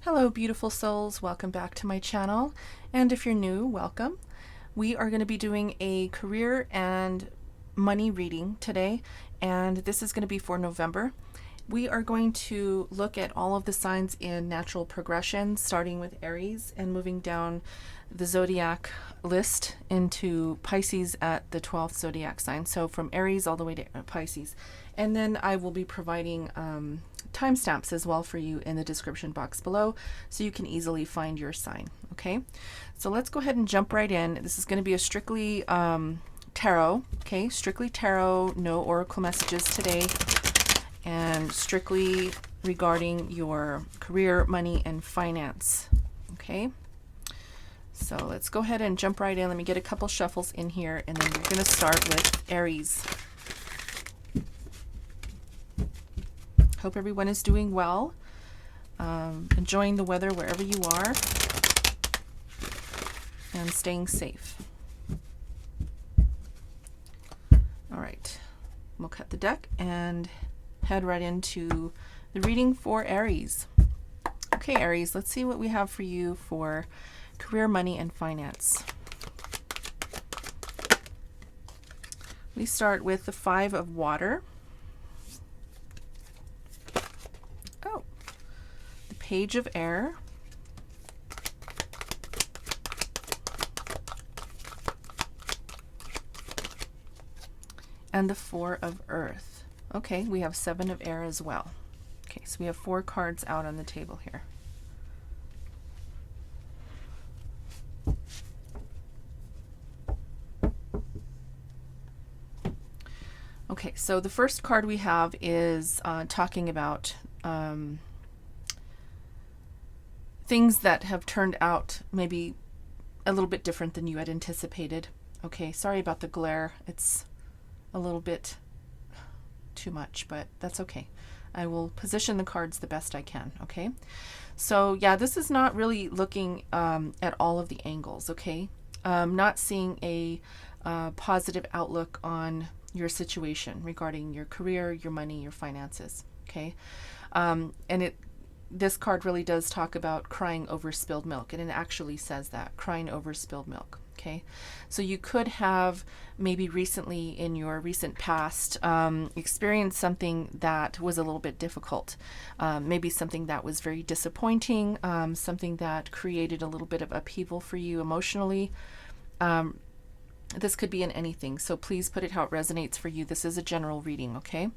Hello beautiful souls, welcome back to my channel, and if you're new, welcome. We are going to be doing a career and money reading today, and this is going to be for November. We are going to look at all of the signs in natural progression, starting with Aries and moving down the zodiac list into Pisces at the 12th zodiac sign. So from Aries all the way to Pisces. And then I will be providing timestamps as well for you in the description box below so you can easily find your sign. Okay, so let's go ahead and jump right in. This is going to be a strictly tarot. Okay, strictly tarot, no oracle messages today, and strictly regarding your career, money, and finance. Okay, so let's go ahead and jump right in. Let me get a couple shuffles in here, and then we're going to start with Aries. Hope everyone is doing well, enjoying the weather wherever you are, and staying safe. All right, we'll cut the deck and head right into the reading for Aries. Okay, Aries, let's see what we have for you for career, money, and finance. We start with the Five of Water. Oh, the Page of Air. And the Four of Earth. Okay, we have Seven of Air as well. Okay, so we have 4 cards out on the table here. Okay, so the first card we have is talking about things that have turned out maybe a little bit different than you had anticipated. Okay, sorry about the glare. It's a little bit too much, but that's okay. I will position the cards the best I can. Okay, so yeah, this is not really looking at all of the angles. Okay, not seeing a positive outlook on your situation regarding your career, your money, your finances. Okay, and this card really does talk about crying over spilled milk, and it actually says that, crying over spilled milk. Okay, so you could have maybe recently in your recent past experienced something that was a little bit difficult, maybe something that was very disappointing, something that created a little bit of upheaval for you emotionally. This could be in anything, so please put it how it resonates for you. This is a general reading, okay?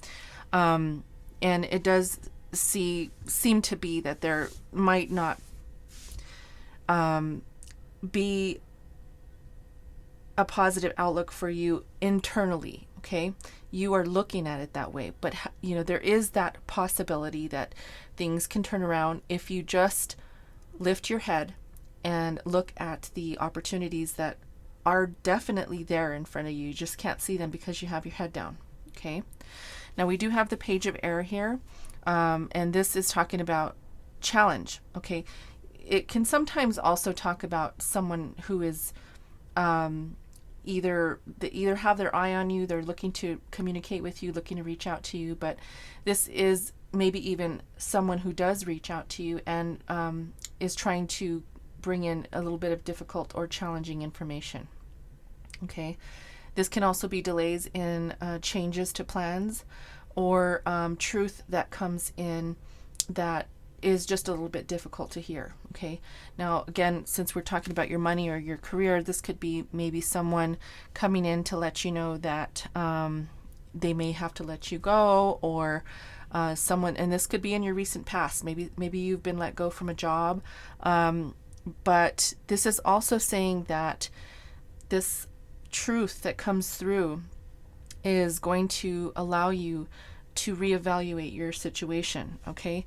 And it does seem to be that there might not be a positive outlook for you internally. Okay, you are looking at it that way, but you know, there is that possibility that things can turn around if you just lift your head and look at the opportunities that are definitely there in front of you. You just can't see them because you have your head down. Okay, now we do have the Page of Air here, and this is talking about challenge. Okay, it can sometimes also talk about someone who is either have their eye on you, they're looking to communicate with you, looking to reach out to you, but this is maybe even someone who does reach out to you and is trying to bring in a little bit of difficult or challenging information. Okay, this can also be delays in changes to plans, or truth that comes in that is just a little bit difficult to hear. Okay, now again, since we're talking about your money or your career, this could be maybe someone coming in to let you know that they may have to let you go, or someone, and this could be in your recent past, maybe you've been let go from a job, but this is also saying that this truth that comes through is going to allow you to reevaluate your situation. Okay,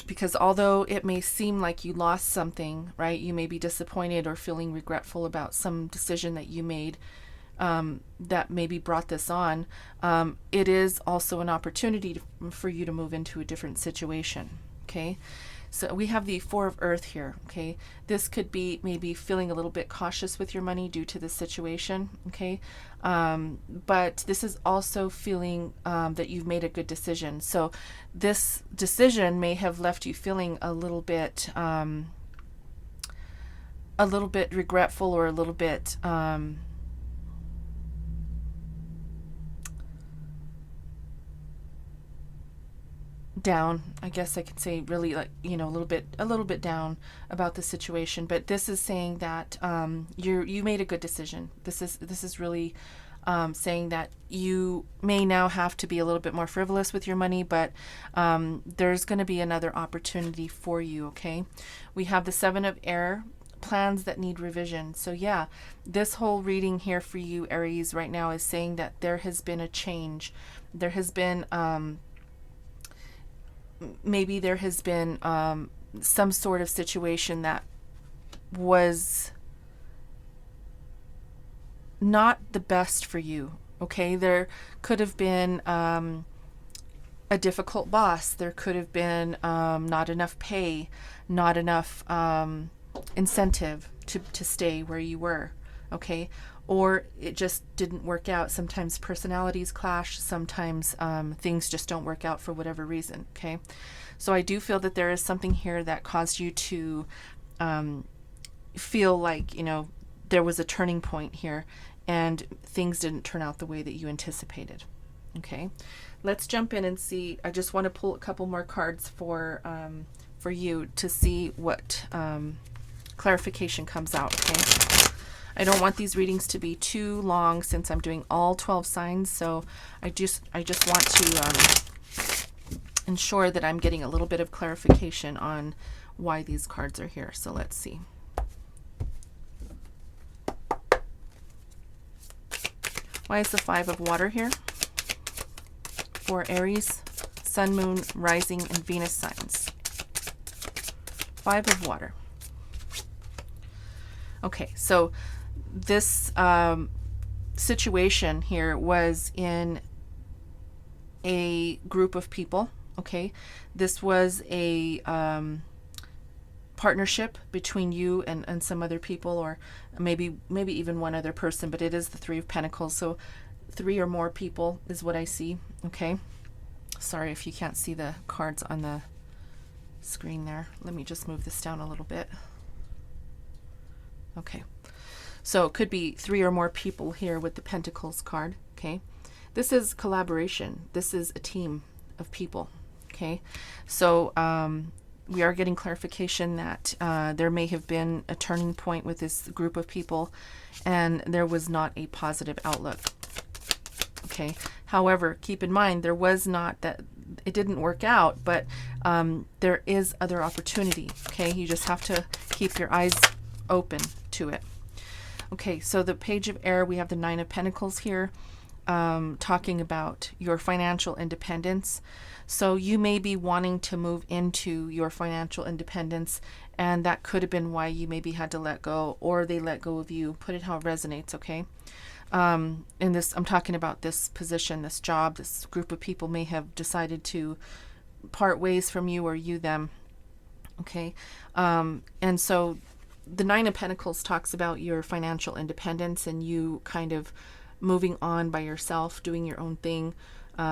because although it may seem like you lost something, right, you may be disappointed or feeling regretful about some decision that you made that maybe brought this on, it is also an opportunity for you to move into a different situation. Okay. So we have the Four of Earth here, okay? This could be maybe feeling a little bit cautious with your money due to the situation, okay? But this is also feeling that you've made a good decision. So this decision may have left you feeling a little bit regretful, or a little bit down, I guess I could say, really, like, you know, a little bit down about the situation. But this is saying that you made a good decision. This is really saying that you may now have to be a little bit more frivolous with your money, but there's going to be another opportunity for you. Okay, we have the Seven of Air, plans that need revision. So yeah, this whole reading here for you, Aries, right now is saying that there has been a change. There has been maybe there has been some sort of situation that was not the best for you. Okay, there could have been a difficult boss. There could have been not enough pay, not enough incentive to stay where you were. Okay, or it just didn't work out. Sometimes personalities clash. Sometimes things just don't work out for whatever reason. Okay, so I do feel that there is something here that caused you to feel like, you know, there was a turning point here and things didn't turn out the way that you anticipated. Okay, let's jump in and see. I just want to pull a couple more cards for you to see what clarification comes out. Okay, I don't want these readings to be too long since I'm doing all 12 signs, so I just want to ensure that I'm getting a little bit of clarification on why these cards are here. So let's see. Why is the Five of Water here for Aries, Sun, Moon, Rising, and Venus signs? Five of Water. Okay, so this situation here was in a group of people. Okay, this was a partnership between you and some other people, or maybe even one other person, but it is the Three of Pentacles, so 3 or more people is what I see. Okay, sorry if you can't see the cards on the screen there. Let me just move this down a little bit. Okay, so it could be 3 or more people here with the Pentacles card. Okay, this is collaboration. This is a team of people. Okay, so we are getting clarification that there may have been a turning point with this group of people and there was not a positive outlook. Okay, however, keep in mind, there was not that it didn't work out, but there is other opportunity. Okay, you just have to keep your eyes open to it. Okay, so the Page of Air, we have the Nine of Pentacles here, talking about your financial independence. So you may be wanting to move into your financial independence, and that could have been why you maybe had to let go, or they let go of you. Put it how it resonates. Okay, in this, I'm talking about this position, this job, this group of people may have decided to part ways from you, or you them. Okay, and so the Nine of Pentacles talks about your financial independence and you kind of moving on by yourself, doing your own thing,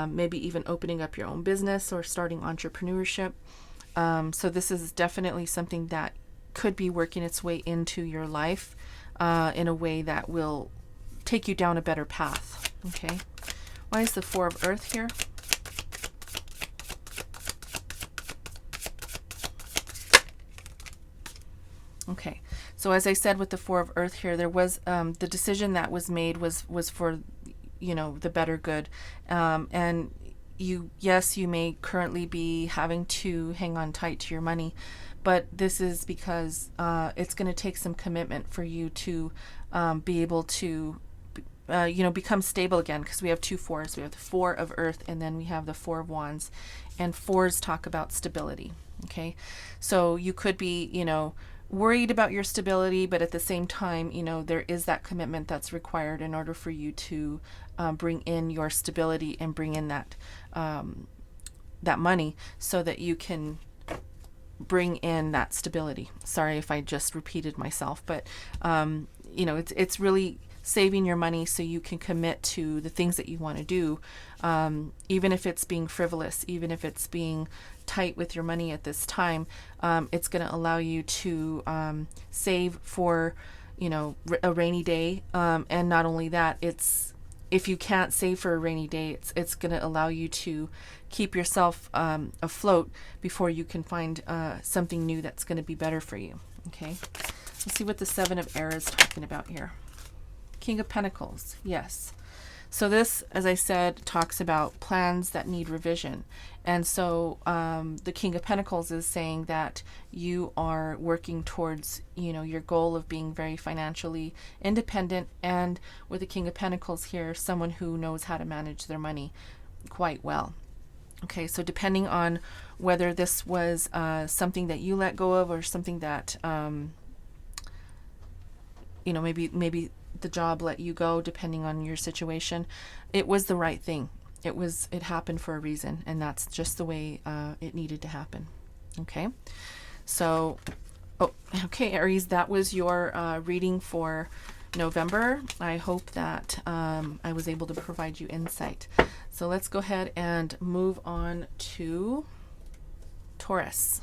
maybe even opening up your own business or starting entrepreneurship. So this is definitely something that could be working its way into your life in a way that will take you down a better path. Okay, why is the Four of Earth here? Okay, so as I said with the Four of Earth here, there was the decision that was made was for, you know, the better good, and you may currently be having to hang on tight to your money, but this is because it's going to take some commitment for you to be able to become stable again, because we have 2 fours. We have the Four of Earth and then we have the Four of Wands, and fours talk about stability. Okay, so you could be, worried about your stability, but at the same time, there is that commitment that's required in order for you to bring in your stability and bring in that that money, so that you can bring in that stability. Sorry if I just repeated myself, but you know, it's really saving your money so you can commit to the things that you want to do, even if it's being frivolous, even if it's being tight with your money at this time. It's going to allow you to save for, you know, a rainy day, and not only that, it's, if you can't save for a rainy day, it's going to allow you to keep yourself afloat before you can find something new that's going to be better for you. Okay, let's see what the Seven of Air is talking about here. King of Pentacles, yes. So this, as I said, talks about plans that need revision. And so the King of Pentacles is saying that you are working towards, you know, your goal of being very financially independent. And with the King of Pentacles here, someone who knows how to manage their money quite well. Okay, so depending on whether this was something that you let go of, or something that, you know, maybe the job let you go, depending on your situation, it was the right thing. It happened for a reason, and that's just the way it needed to happen. Okay, so okay, Aries, that was your reading for November. I hope that I was able to provide you insight. So let's go ahead and move on to Taurus.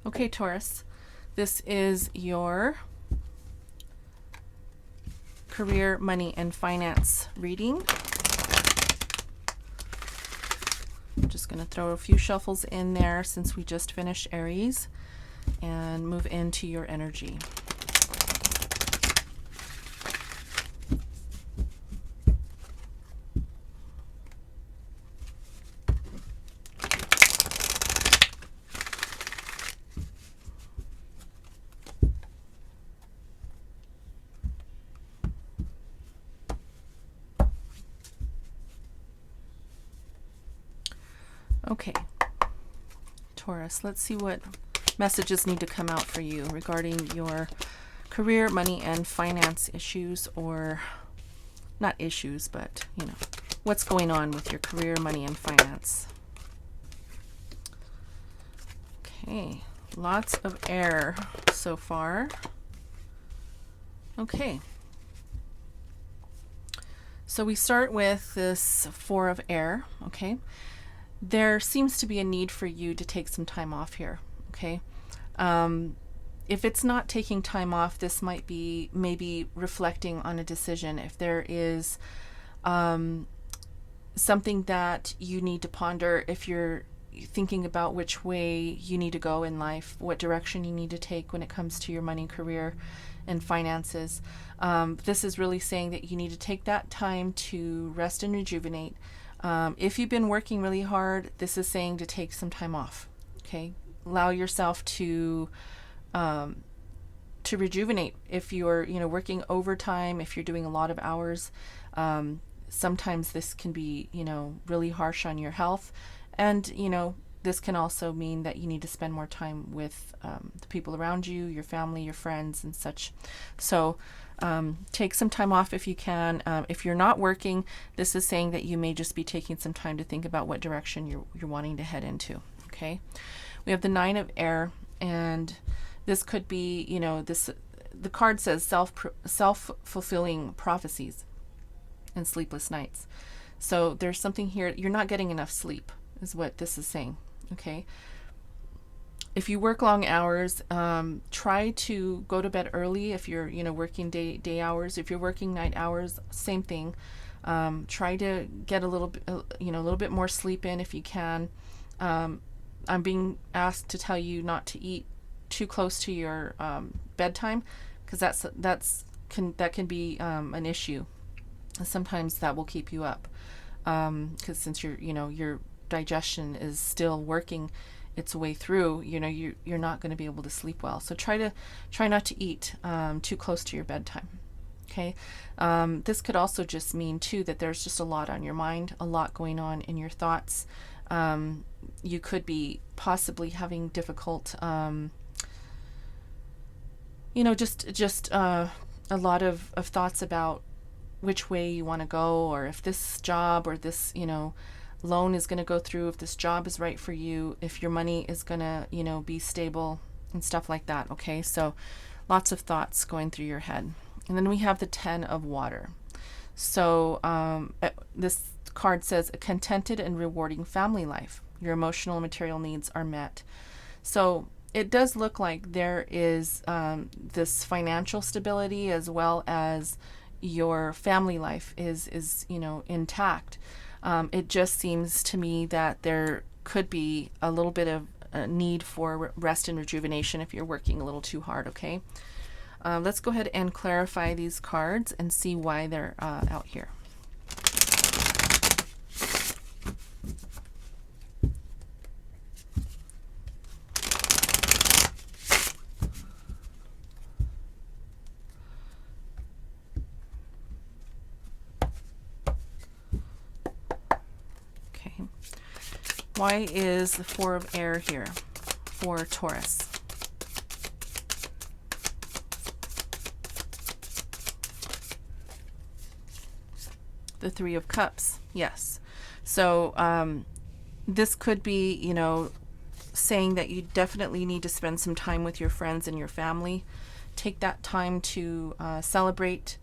Okay, Taurus, this is your career, money, and finance reading. I'm just going to throw a few shuffles in there since we just finished Aries, and move into your energy. Okay, Taurus, let's see what messages need to come out for you regarding your career, money, and finance issues, or not issues, but, you know, what's going on with your career, money, and finance. Okay, lots of air so far. Okay. So we start with this Four of Air, okay? There seems to be a need for you to take some time off here, okay? If it's not taking time off, this might be maybe reflecting on a decision. If there is something that you need to ponder, if you're thinking about which way you need to go in life, what direction you need to take when it comes to your money, career, and finances, this is really saying that you need to take that time to rest and rejuvenate. If you've been working really hard, this is saying to take some time off. Okay, allow yourself to rejuvenate. If you're, you know, working overtime, if you're doing a lot of hours, sometimes this can be, you know, really harsh on your health, and, you know, this can also mean that you need to spend more time with the people around you, your family, your friends, and such. So take some time off if you can. If you're not working, this is saying that you may just be taking some time to think about what direction you're wanting to head into. Okay, we have the Nine of Air, and this could be, you know, the card says self-fulfilling prophecies and sleepless nights. So there's something here, you're not getting enough sleep is what this is saying. Okay, if you work long hours, try to go to bed early. If you're, you know, working day hours, if you're working night hours, same thing. Try to get a little bit, you know, a little bit more sleep in if you can. I'm being asked to tell you not to eat too close to your bedtime, because that can be an issue. Sometimes that will keep you up, because since your digestion is still working its way through, you know, you're not going to be able to sleep well. So try not to eat too close to your bedtime. Okay, this could also just mean too that there's just a lot on your mind, a lot going on in your thoughts. You could be possibly having difficult just a lot of thoughts about which way you want to go, or if this job or this, loan is going to go through, if this job is right for you, if your money is going to, be stable and stuff like that. Okay. So lots of thoughts going through your head. And then we have the 10 of water. So this card says a contented and rewarding family life. Your emotional and material needs are met. So it does look like there is this financial stability, as well as your family life is intact. It just seems to me that there could be a little bit of a need for rest and rejuvenation if you're working a little too hard. Okay. Let's go ahead and clarify these cards and see why they're out here. Okay. Why is the 4 of air here for Taurus? The 3 of cups. Yes. So this could be, saying that you definitely need to spend some time with your friends and your family. Take that time to celebrate.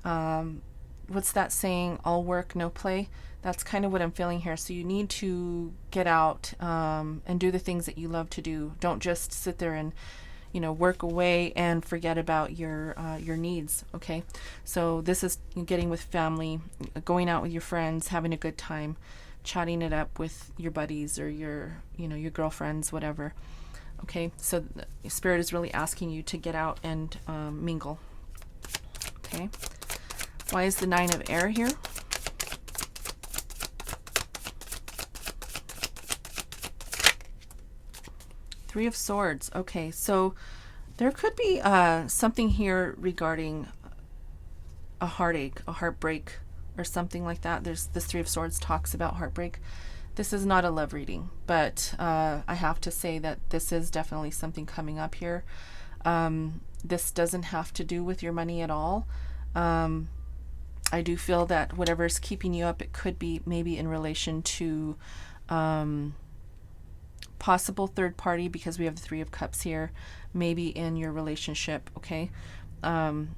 What's that saying? All work, no play. That's kind of what I'm feeling here. So you need to get out and do the things that you love to do. Don't just sit there and work away and forget about your needs. Okay. So this is getting with family, going out with your friends, having a good time, chatting it up with your buddies or your girlfriends, whatever. Okay. So the Spirit is really asking you to get out and mingle. Okay. Why is the 9 of air here? Three of Swords. Okay, so there could be something here regarding a heartache, a heartbreak, or something like that. This 3 of Swords talks about heartbreak. This is not a love reading, but I have to say that this is definitely something coming up here. This doesn't have to do with your money at all. I do feel that whatever is keeping you up, it could be maybe in relation to possible third party, because we have the 3 of cups here, maybe in your relationship. Okay. I'm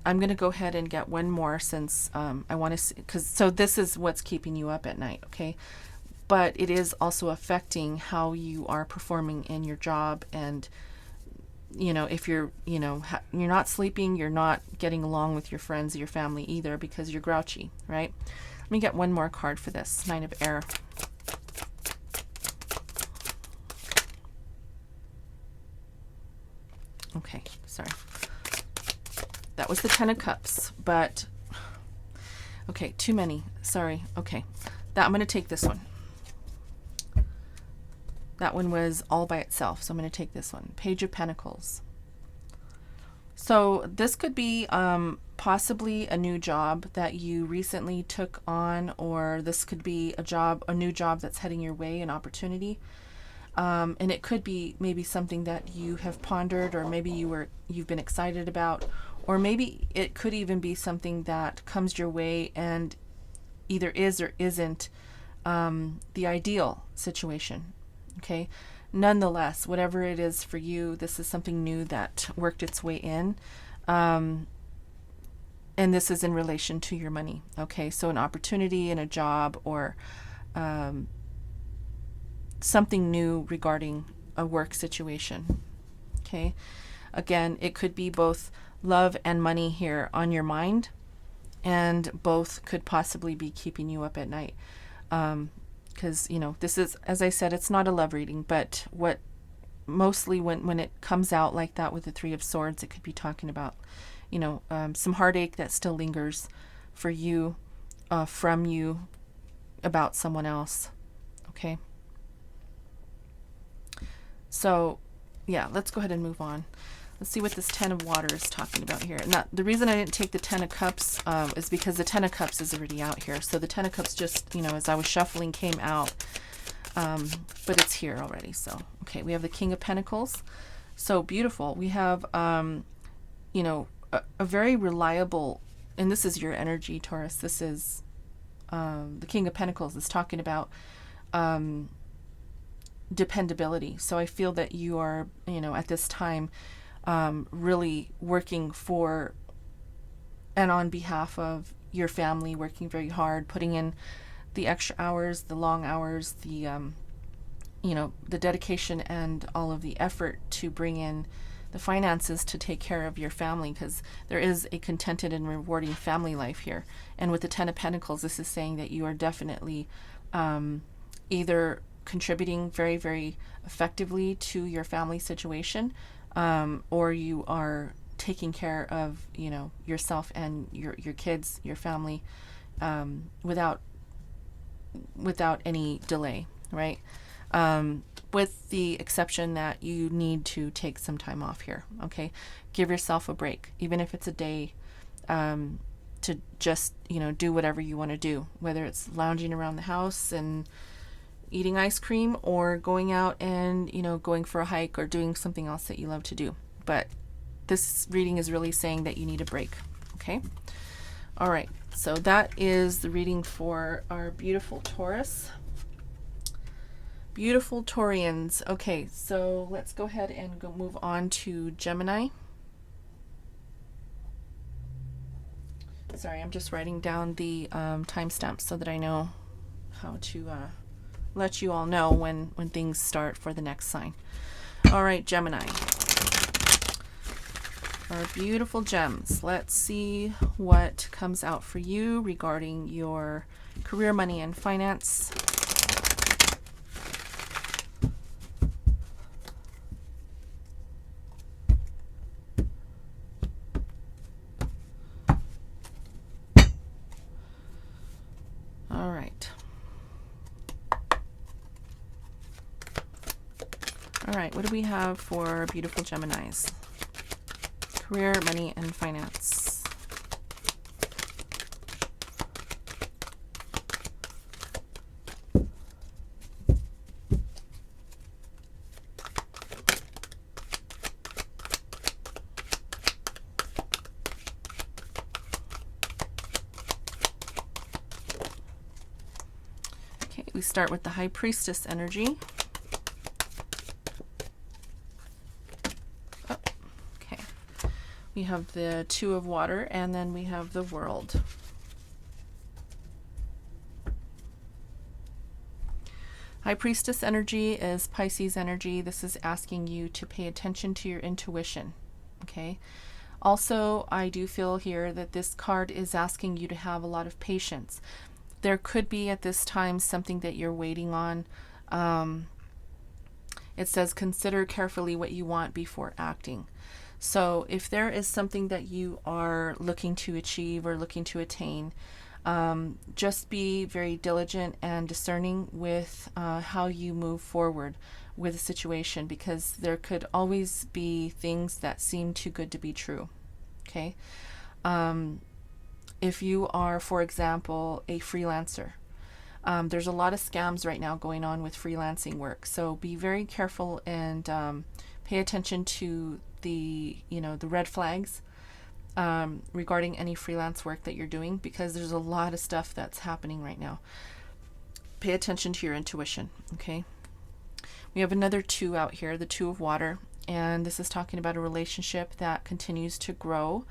going to go ahead and get one more, since I want to see, so this is what's keeping you up at night. Okay. But it is also affecting how you are performing in your job. And, if you're, you're not sleeping, you're not getting along with your friends, your family either, because you're grouchy, right? Let me get one more card for this 9 of air. Okay, sorry. That was the 10 of cups, but okay, too many. Sorry. Okay. I'm going to take this one. That one was all by itself, so I'm going to take this one. Page of Pentacles. So this could be possibly a new job that you recently took on, or this could be a new job that's heading your way, an opportunity. And it could be maybe something that you have pondered, or maybe you've been excited about, or maybe it could even be something that comes your way and either is or isn't the ideal situation. Okay. Nonetheless, whatever it is for you, this is something new that worked its way in. And this is in relation to your money. Okay. So an opportunity in a job, or something new regarding a work situation. Okay. Again, it could be both love and money here on your mind, and both could possibly be keeping you up at night. Because, this is, as I said, it's not a love reading, but what mostly when it comes out like that with the 3 of Swords, it could be talking about, some heartache that still lingers for you, from you, about someone else. Okay. So, yeah, let's go ahead and move on. Let's see what this 10 of water is talking about here. Now, the reason I didn't take the 10 of cups is because the 10 of cups is already out here. So the 10 of cups just, as I was shuffling, came out. But it's here already. So, okay, we have the King of Pentacles. So beautiful. We have, you know, a very reliable, and this is your energy, Taurus. This is the King of Pentacles is talking about dependability. So I feel that you are, you know, at this time really working for and on behalf of your family, working very hard, putting in the extra hours, the long hours, the you know, the dedication and all of the effort to bring in the finances to take care of your family, because there is a contented and rewarding family life here. And with the Ten of Pentacles, this is saying that you are definitely either contributing very, very effectively to your family situation, or you are taking care of, you know, yourself and your kids, your family, without any delay, right? With the exception that you need to take some time off here, okay? Give yourself a break, even if it's a day, to just, you know, do whatever you want to do, whether it's lounging around the house and eating ice cream, or going out and, you know, going for a hike, or doing something else that you love to do. But this reading is really saying that you need a break, okay? All right, so that is the reading for our beautiful Taurus. Beautiful Taurians. Okay, so let's go ahead and move on to Gemini. Sorry, I'm just writing down the timestamps so that I know how to let you all know when things start for the next sign. All right, Gemini. Our beautiful gems. Let's see what comes out for you regarding your career, money, and finance. All right. All right, what do we have for beautiful Geminis? Career, money, and finance. Okay, we start with the High Priestess energy. We have the Two of Water, and then we have the World. High Priestess energy is Pisces energy. This is asking you to pay attention to your intuition, okay? Also, I do feel here that this card is asking you to have a lot of patience. There could be at this time something that you're waiting on. It says, consider carefully what you want before acting. So if there is something that you are looking to achieve or looking to attain, just be very diligent and discerning with how you move forward with a situation, because there could always be things that seem too good to be true. Okay. If you are, for example, a freelancer, there's a lot of scams right now going on with freelancing work. So be very careful and pay attention to the red flags regarding any freelance work that you're doing, because there's a lot of stuff that's happening right now. Pay attention to your intuition, okay? We have another two out here, the Two of Water, and this is talking about a relationship that continues to grow.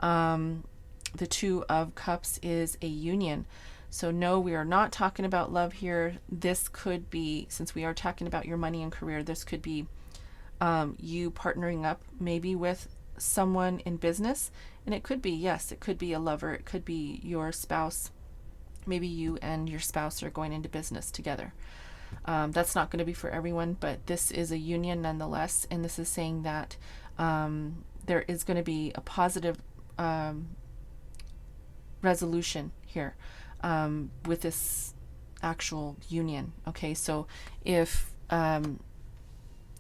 The Two of Cups is a union. So no, we are not talking about love here. This could be, since we are talking about your money and career, this could be you partnering up maybe with someone in business. And it could be, yes, it could be a lover. It could be your spouse. Maybe you and your spouse are going into business together. That's not going to be for everyone, but this is a union nonetheless. And this is saying that there is going to be a positive resolution here with this actual union. Okay, so if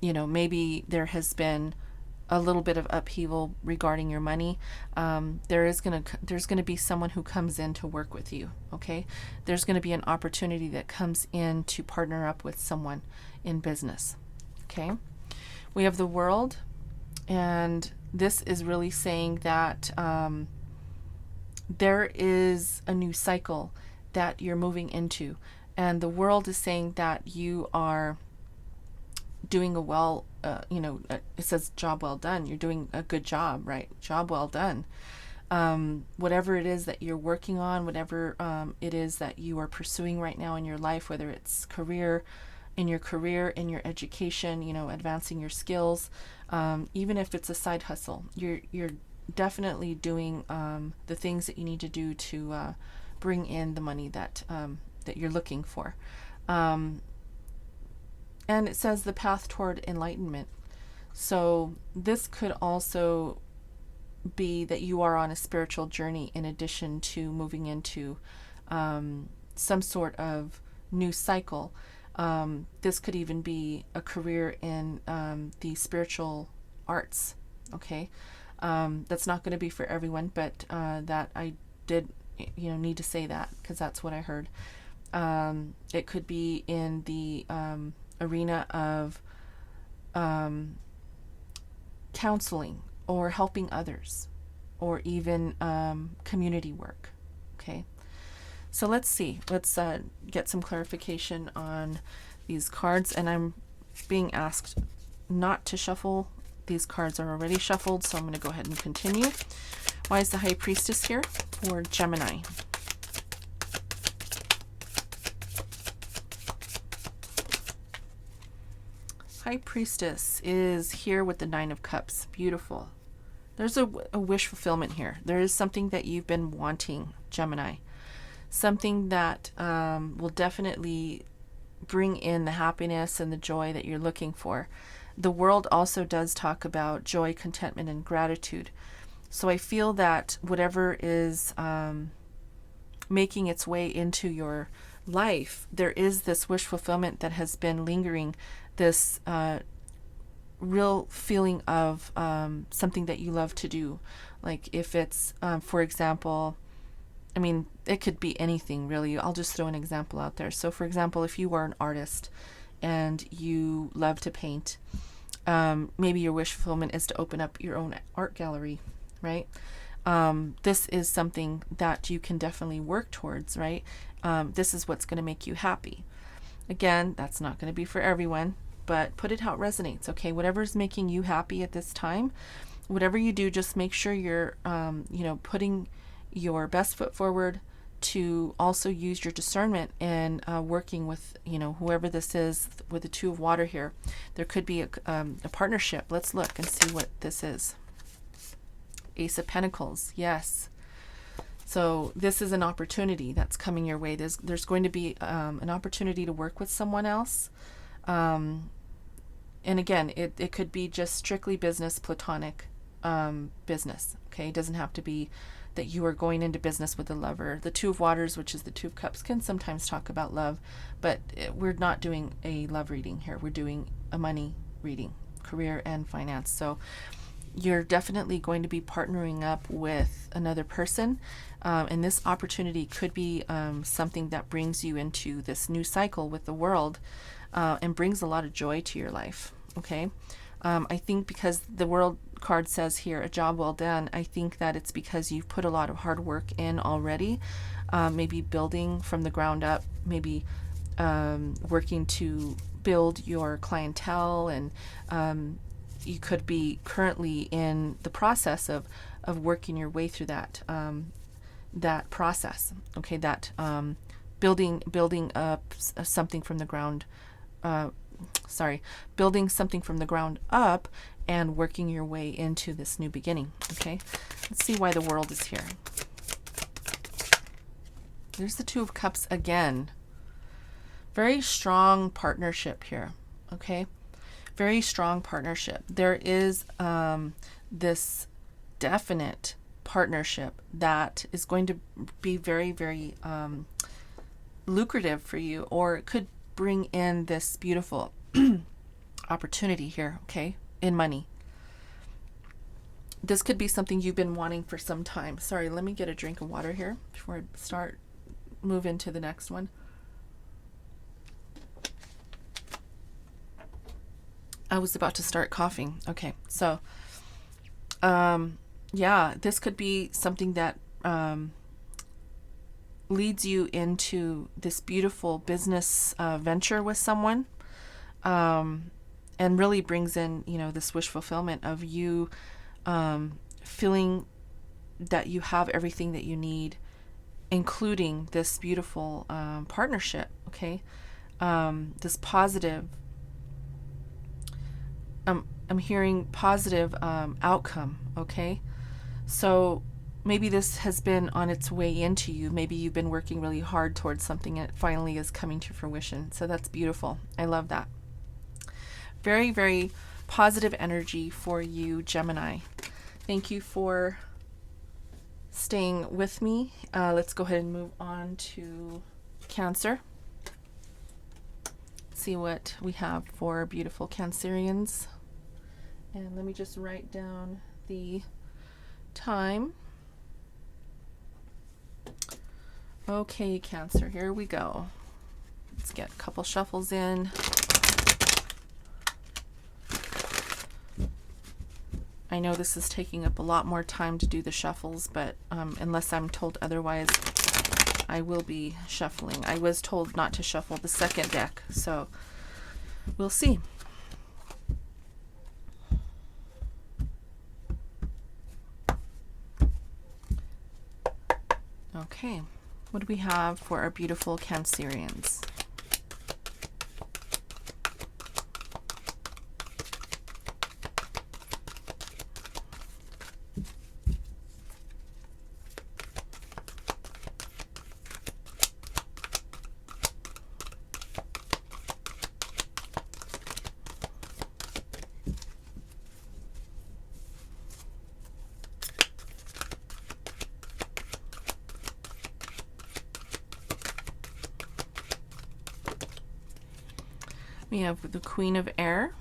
maybe there has been a little bit of upheaval regarding your money, there's going to be someone who comes in to work with you. Okay, there's going to be an opportunity that comes in to partner up with someone in business. Okay, We have the World, and this is really saying that there is a new cycle that you're moving into. And the World is saying that you are doing a well, it says job well done. You're doing a good job, right? Job well done. Whatever it is that you're working on, whatever it is that you are pursuing right now in your life, whether it's in your education, advancing your skills, even if it's a side hustle, you're definitely doing the things that you need to do to bring in the money that you're looking for. And it says the path toward enlightenment. So this could also be that you are on a spiritual journey in addition to moving into some sort of new cycle. This could even be a career in the spiritual arts. Okay. That's not going to be for everyone, but that I did, need to say that because that's what I heard. It could be in the arena of counseling or helping others, or even community work. Okay, so let's see. Let's get some clarification on these cards. And I'm being asked not to shuffle. These cards are already shuffled, so I'm going to go ahead and continue. Why is the High Priestess here for Gemini? High Priestess is here with the Nine of Cups. Beautiful. There's a wish fulfillment here. There is something that you've been wanting, Gemini. Something that will definitely bring in the happiness and the joy that you're looking for. The World also does talk about joy, contentment, and gratitude. So I feel that whatever is making its way into your life, there is this wish fulfillment that has been lingering, this real feeling of something that you love to do. Like if it's, for example, it could be anything really. I'll just throw an example out there. So for example, if you are an artist and you love to paint, maybe your wish fulfillment is to open up your own art gallery, right? This is something that you can definitely work towards, right? This is what's going to make you happy. Again, that's not going to be for everyone, but put it how it resonates. Okay, whatever's making you happy at this time, whatever you do, just make sure you're, putting your best foot forward, to also use your discernment and working with, whoever this is with the Two of Water here. There could be a partnership. Let's look and see what this is. Ace of Pentacles. Yes. So this is an opportunity that's coming your way. There's going to be an opportunity to work with someone else. And again, it could be just strictly business, platonic business. Okay, it doesn't have to be that you are going into business with a lover. The Two of Waters, which is the Two of Cups, can sometimes talk about love, but we're not doing a love reading here. We're doing a money reading, career and finance. So you're definitely going to be partnering up with another person, and this opportunity could be something that brings you into this new cycle with the World, and brings a lot of joy to your life. Okay, I think because the World card says here, a job well done, I think that it's because you've put a lot of hard work in already, maybe building from the ground up, maybe working to build your clientele, and you could be currently in the process of working your way through that process. Okay, that building up something from the ground. Building something from the ground up and working your way into this new beginning. Okay, let's see why the World is here. There's the Two of Cups again. Very strong partnership here. Okay, very strong partnership. There is this definite partnership that is going to be very, very lucrative for you, or it could bring in this beautiful opportunity here, okay, in money. This could be something you've been wanting for some time. Sorry, let me get a drink of water here before I move into the next one. I was about to start coughing. Okay, so yeah, this could be something that leads you into this beautiful business venture with someone, and really brings in, this wish fulfillment of you feeling that you have everything that you need, including this beautiful partnership. Okay, this positive. I'm hearing positive outcome. Okay, so maybe this has been on its way into you. Maybe you've been working really hard towards something and it finally is coming to fruition. So that's beautiful. I love that. Very, very positive energy for you, Gemini. Thank you for staying with me. Let's go ahead and move on to Cancer. See what we have for beautiful Cancerians. And let me just write down the time. Okay, Cancer, here we go. Let's get a couple shuffles in. I know this is taking up a lot more time to do the shuffles, but unless I'm told otherwise, I will be shuffling. I was told not to shuffle the second deck, so we'll see. Okay, what do we have for our beautiful Cancerians? We have the Queen of Air.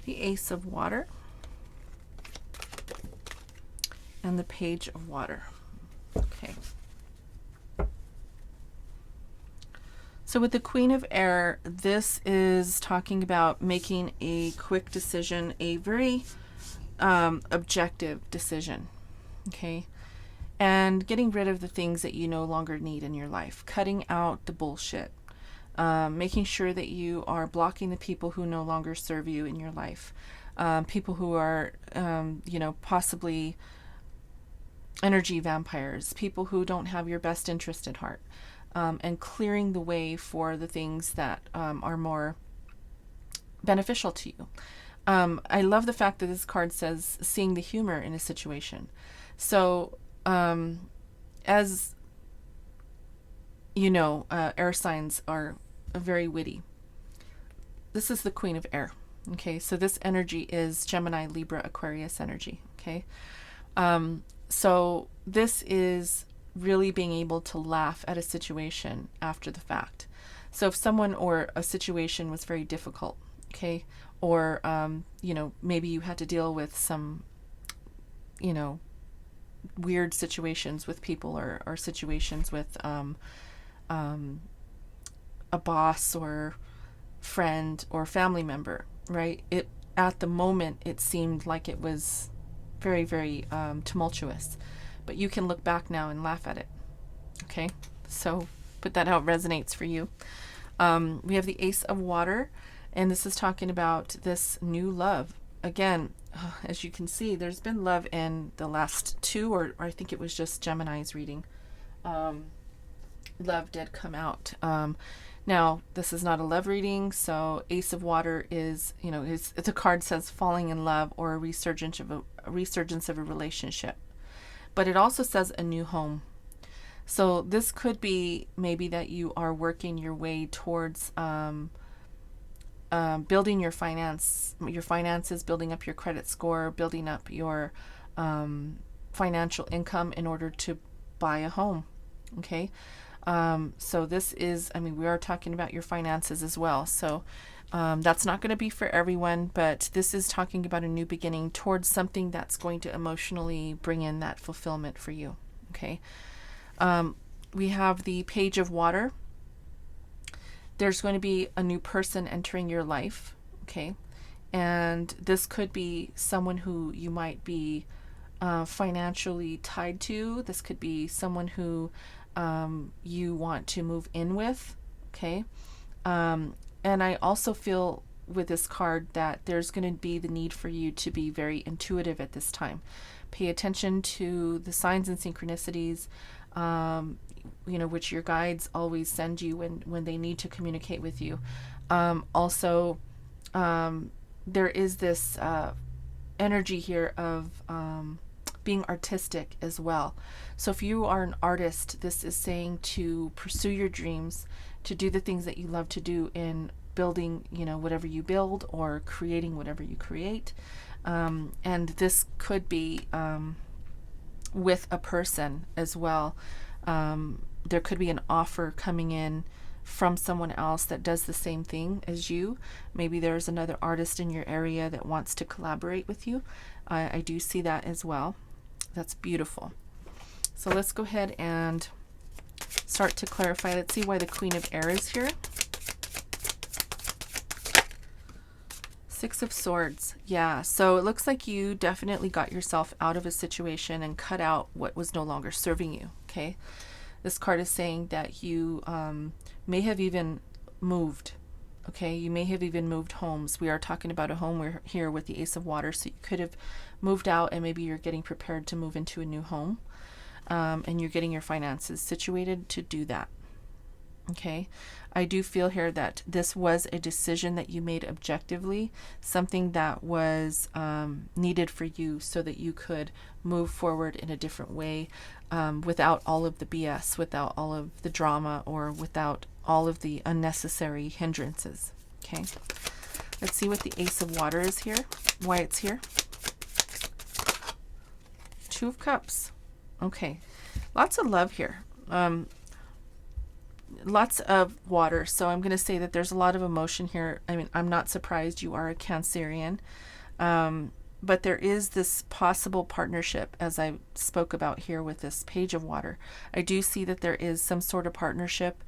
The Ace of Water. And the Page of Water. Okay. So with the Queen of Air, this is talking about making a quick decision, a very objective decision. Okay. And getting rid of the things that you no longer need in your life. Cutting out the bullshit. Making sure that you are blocking the people who no longer serve you in your life. People who are, possibly energy vampires, people who don't have your best interest at heart, and clearing the way for the things that are more beneficial to you. I love the fact that this card says seeing the humor in a situation. So as you know, air signs are very witty. This is the Queen of Air. Okay, so this energy is Gemini, Libra, Aquarius energy. Okay. So this is really being able to laugh at a situation after the fact. So if someone or a situation was very difficult, okay, or, maybe you had to deal with some, weird situations with people or situations with a boss or friend or family member, right? At the moment, it seemed like it was very, very tumultuous, but you can look back now and laugh at it. Okay, so put that how it resonates for you. We have the Ace of Water, and this is talking about this new love. Again, as you can see, there's been love in the last two, or I think it was just Gemini's reading. Love did come out. Now, this is not a love reading, so Ace of Water is, the card says falling in love or a resurgence of a relationship. But it also says a new home. So this could be maybe that you are working your way towards building your finances, building up your credit score, building up your financial income in order to buy a home. Okay. So this is, I mean, we are talking about your finances as well. So that's not going to be for everyone, but this is talking about a new beginning towards something that's going to emotionally bring in that fulfillment for you. Okay. We have the Page of Water. There's going to be a new person entering your life. Okay. And this could be someone who you might be financially tied to. This could be someone who you want to move in with. Okay. And I also feel with this card that there's going to be the need for you to be very intuitive at this time. Pay attention to the signs and synchronicities, which your guides always send you when they need to communicate with you. Also, there is this energy here of being artistic as well. So if you are an artist, this is saying to pursue your dreams, to do the things that you love to do in building, whatever you build or creating whatever you create. And this could be with a person as well. There could be an offer coming in from someone else that does the same thing as you. Maybe there's another artist in your area that wants to collaborate with you. I do see that as well. That's beautiful. So let's go ahead and start to clarify. Let's see why the Queen of Air is here. Six of Swords. Yeah, so it looks like you definitely got yourself out of a situation and cut out what was no longer serving you. Okay. This card is saying that you may have even moved. Okay, you may have even moved homes. We are talking about a home. We're here with the Ace of Water, so you could have moved out and maybe you're getting prepared to move into a new home, and you're getting your finances situated to do that. Okay, I do feel here that this was a decision that you made objectively, something that was needed for you so that you could move forward in a different way, without all of the BS, without all of the drama, or without all of the unnecessary hindrances. Okay, let's see what the Ace of Water is here, why it's here. Two of Cups. Okay, lots of love here. Lots of water, so I'm going to say that there's a lot of emotion here. I mean, I'm not surprised, you are a Cancerian, but there is this possible partnership, as I spoke about here with this Page of Water. I do see that there is some sort of partnership,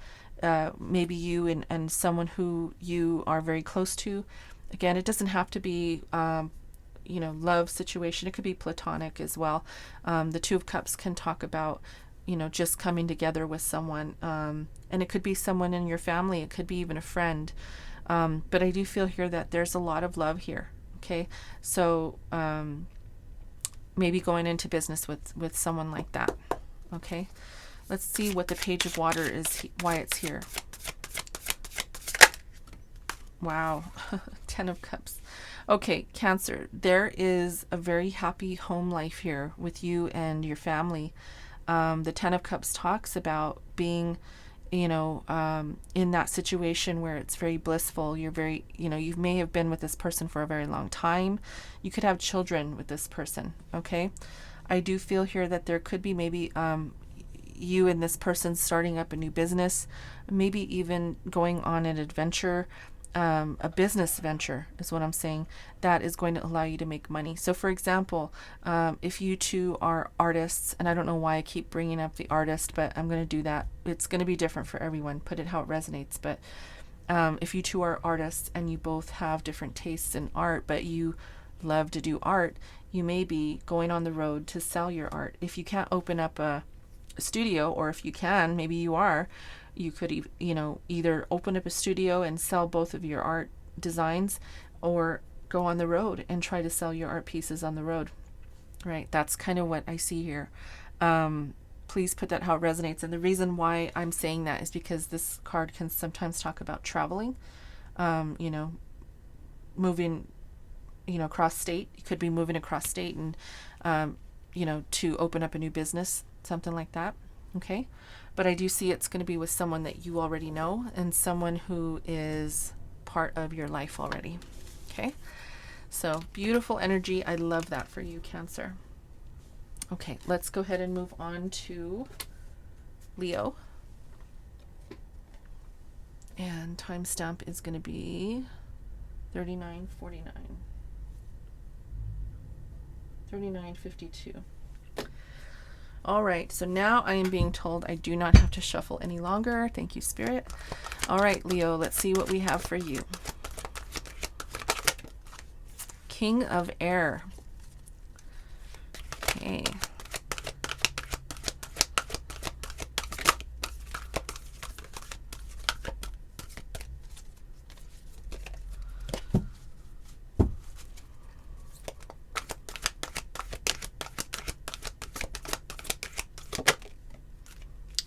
maybe you and someone who you are very close to. Again, it doesn't have to be love situation. It could be platonic as well. The Two of Cups can talk about just coming together with someone, and it could be someone in your family, it could be even a friend, but I do feel here that there's a lot of love here. Okay, so maybe going into business with someone like that. Okay, let's see what the Page of Water is, why it's here. Wow. 10 of Cups. Okay, Cancer, there is a very happy home life here with you and your family. The 10 of Cups talks about being, in that situation where it's very blissful. You're very, you may have been with this person for a very long time. You could have children with this person. Okay. I do feel here that there could be maybe, you and this person starting up a new business, maybe even going on an adventure, a business venture is what I'm saying, that is going to allow you to make money. So for example, if you two are artists, and I don't know why I keep bringing up the artist, but I'm going to do that. It's going to be different for everyone. Put it how it resonates. But if you two are artists and you both have different tastes in art, but you love to do art, you may be going on the road to sell your art. If you can't open up a studio, or if you can, maybe you could either open up a studio and sell both of your art designs, or go on the road and try to sell your art pieces on the road. Right, that's kind of what I see here. Please put that how it resonates. And the reason why I'm saying that is because this card can sometimes talk about traveling, moving, across state. You could be moving across state and to open up a new business, something like that. Okay, but I do see it's going to be with someone that you already know, and someone who is part of your life already. Okay, so beautiful energy. I love that for you, Cancer. Okay, let's go ahead and move on to Leo. And timestamp is going to be 39:49. 39:52. All right, so now I am being told I do not have to shuffle any longer. Thank you, Spirit. All right, Leo, let's see what we have for you. King of Air. Okay.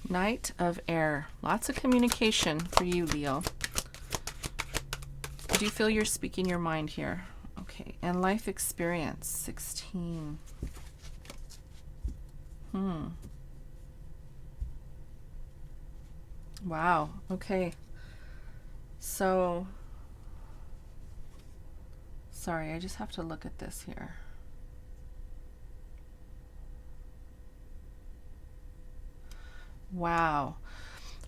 Knight of Air. Lots of communication for you, Leo. Do you feel you're speaking your mind here? Okay. And life experience, 16. Wow. Okay. So, sorry, I just have to look at this here. Wow.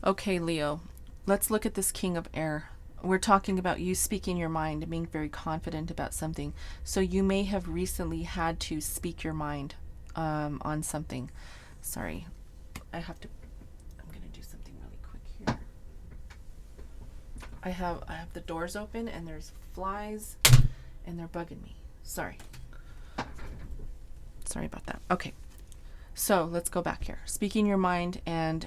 Okay, Leo, let's look at this King of Air. We're talking about you speaking your mind and being very confident about something. So you may have recently had to speak your mind on something. Sorry, I'm going to do something really quick here. I have the doors open and there's flies and they're bugging me. Sorry about that. Okay. So let's go back here. Speaking your mind and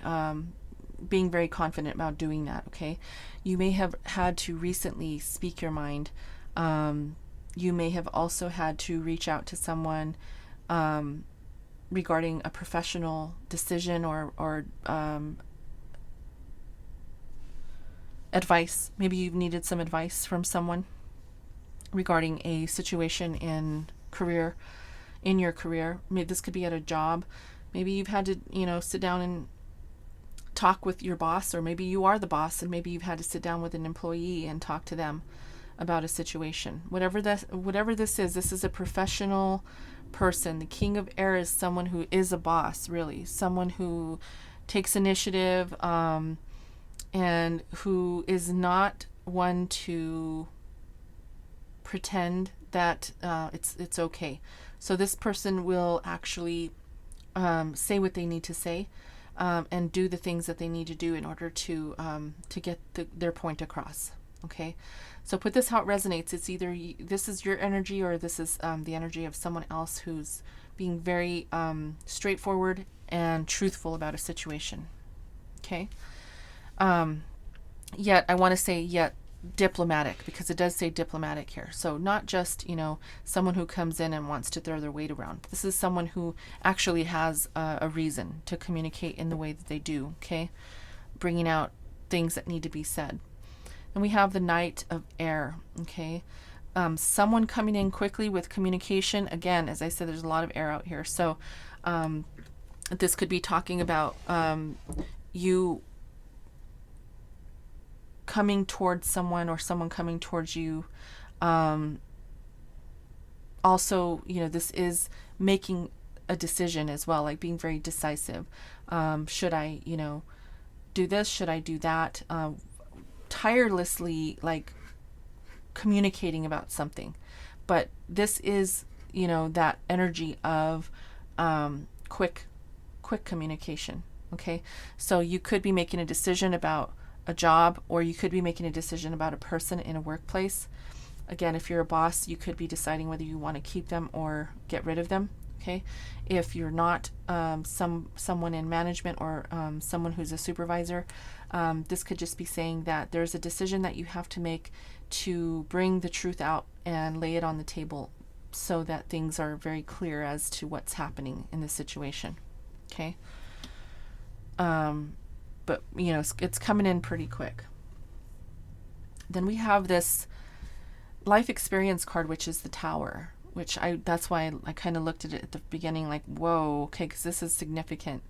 being very confident about doing that, okay? You may have had to recently speak your mind. You may have also had to reach out to someone regarding a professional decision or advice. Maybe you've needed some advice from someone regarding a situation in your career. Maybe this could be at a job. Maybe you've had to, sit down and talk with your boss, or maybe you are the boss and maybe you've had to sit down with an employee and talk to them about a situation. Whatever this is a professional person. The King of Air is someone who is a boss, really. Someone who takes initiative and who is not one to pretend that it's okay. So this person will actually say what they need to say and do the things that they need to do in order to get their point across. Okay, so put this how it resonates. It's either this is your energy or this is the energy of someone else who's being very straightforward and truthful about a situation. Okay, yet I want to say yet diplomatic, because it does say diplomatic here. So not just, someone who comes in and wants to throw their weight around. This is someone who actually has a reason to communicate in the way that they do, okay? Bringing out things that need to be said. And we have the Knight of Air, okay? Someone coming in quickly with communication. Again, as I said, there's a lot of air out here. So this could be talking about you coming towards someone or someone coming towards you. Also, this is making a decision as well, like being very decisive. Should I, do this? Should I do that? Tirelessly, like communicating about something. But this is, that energy of quick communication. Okay. So you could be making a decision about a job, or you could be making a decision about a person in a workplace. Again, if you're a boss, you could be deciding whether you want to keep them or get rid of them. Okay, if you're not someone in management or someone who's a supervisor, this could just be saying that there's a decision that you have to make to bring the truth out and lay it on the table so that things are very clear as to what's happening in the situation. Okay. But, it's coming in pretty quick. Then we have this life experience card, which is the Tower, that's why I kind of looked at it at the beginning like, whoa, okay, because this is significant.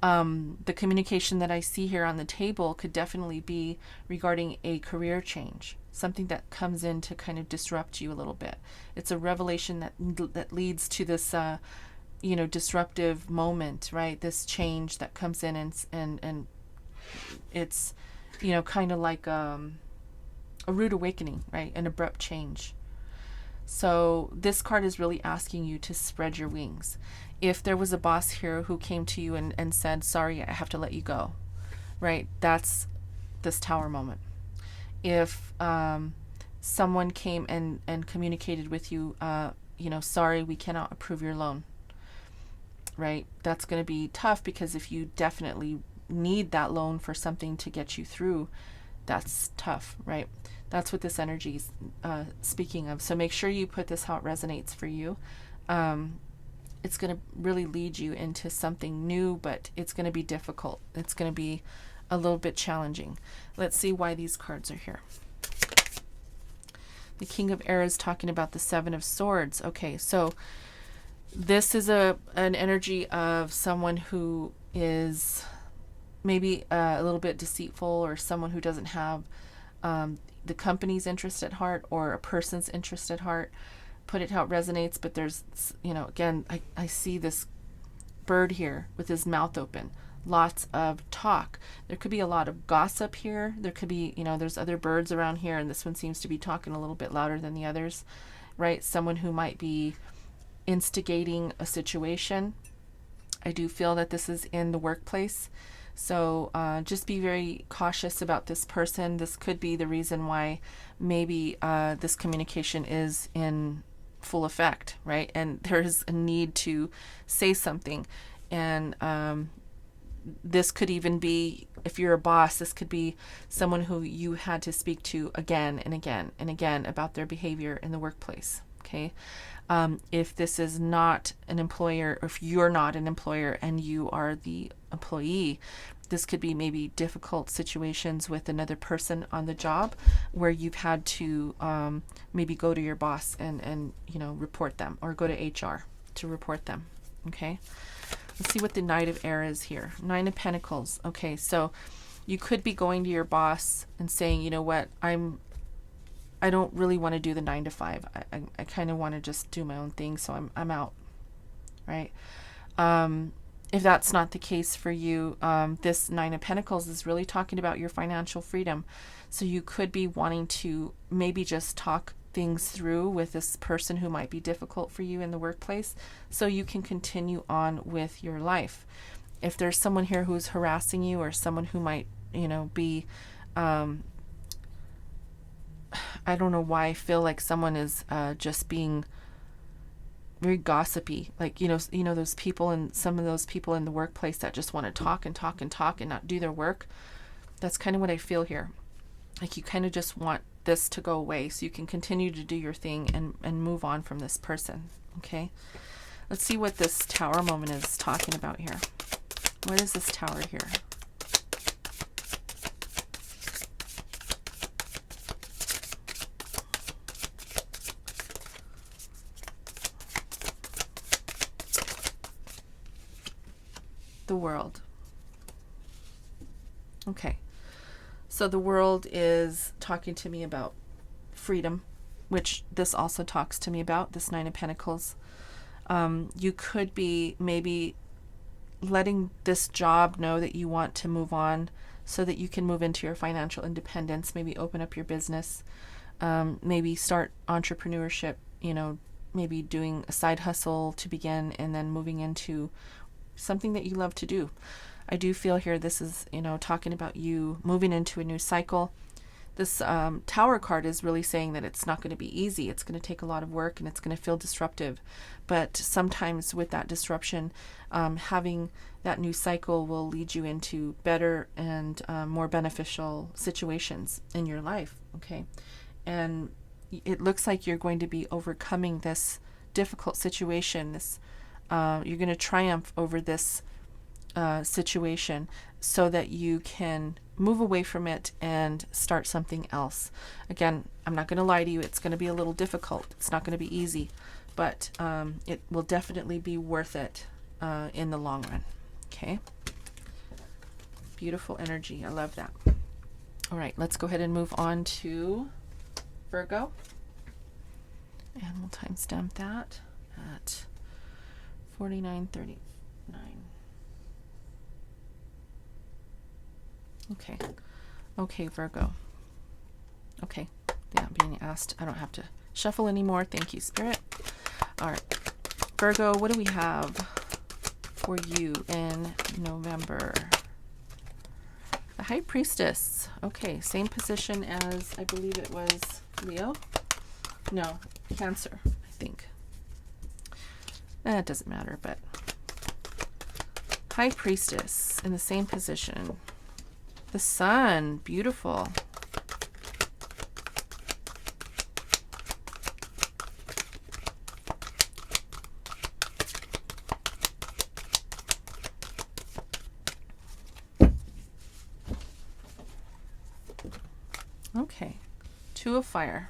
The communication that I see here on the table could definitely be regarding a career change, something that comes in to kind of disrupt you a little bit. It's a revelation that leads to this disruptive moment, right? This change that comes in, and it's, kind of like a rude awakening, right? An abrupt change. So this card is really asking you to spread your wings. If there was a boss here who came to you and said, sorry, I have to let you go, right? That's this Tower moment. If someone came and communicated with you, sorry, we cannot approve your loan, right? That's going to be tough, because if you definitely need that loan for something to get you through, that's tough, right? That's what this energy is speaking of. So make sure you put this how it resonates for you. It's going to really lead you into something new, but it's going to be difficult. It's going to be a little bit challenging. Let's see why these cards are here. The King of Air is talking about the Seven of Swords. Okay, so this is an energy of someone who is maybe a little bit deceitful, or someone who doesn't have the company's interest at heart, or a person's interest at heart. Put it how it resonates, but there's, again, I see this bird here with his mouth open. Lots of talk. There could be a lot of gossip here. There could be, there's other birds around here, and this one seems to be talking a little bit louder than the others, right? Someone who might be instigating a situation. I do feel that this is in the workplace. So just be very cautious about this person. This could be the reason why maybe this communication is in full effect, right? And there's a need to say something. And this could even be, if you're a boss, this could be someone who you had to speak to again and again and again about their behavior in the workplace, okay? If this is not an employer, or if you're not an employer and you are the employee, this could be maybe difficult situations with another person on the job, where you've had to maybe go to your boss and report them, or go to HR to report them, okay? Let's see what the Knight of Air is here. Nine of Pentacles. Okay, so you could be going to your boss and saying, you know what, I don't really want to do the 9 to 5. I kind of want to just do my own thing, so I'm out, right? If that's not the case for you, this Nine of Pentacles is really talking about your financial freedom. So you could be wanting to maybe just talk things through with this person who might be difficult for you in the workplace, so you can continue on with your life. If there's someone here who's harassing you, or someone who might, be, I don't know why I feel like someone is just being very gossipy, like those people, and some of those people in the workplace that just want to talk and talk and talk and not do their work. That's kind of what I feel here. Like you kind of just want this to go away so you can continue to do your thing and move on from this person. Okay, let's see what this Tower moment is talking about here. What is this Tower here? The World. Okay, so the World is talking to me about freedom, which this also talks to me about, this Nine of Pentacles. You could be maybe letting this job know that you want to move on so that you can move into your financial independence, maybe open up your business, maybe start entrepreneurship, maybe doing a side hustle to begin, and then moving into something that you love to do. I do feel here this is, talking about you moving into a new cycle. This Tower card is really saying that it's not going to be easy. It's going to take a lot of work, and it's going to feel disruptive. But sometimes with that disruption, having that new cycle will lead you into better and more beneficial situations in your life. Okay. And it looks like you're going to be overcoming this difficult situation. You're going to triumph over this situation so that you can move away from it and start something else. Again, I'm not going to lie to you. It's going to be a little difficult. It's not going to be easy, but it will definitely be worth it in the long run. Okay. Beautiful energy. I love that. All right, let's go ahead and move on to Virgo. And we'll timestamp that at 4939. Okay. Okay, Virgo. Okay. Yeah, I'm being asked. I don't have to shuffle anymore. Thank you, Spirit. All right. Virgo, what do we have for you in November? The High Priestess. Okay, same position as I believe it was Leo. No, Cancer, I think. It doesn't matter, but High Priestess in the same position. The Sun, beautiful. Okay, Two of Fire.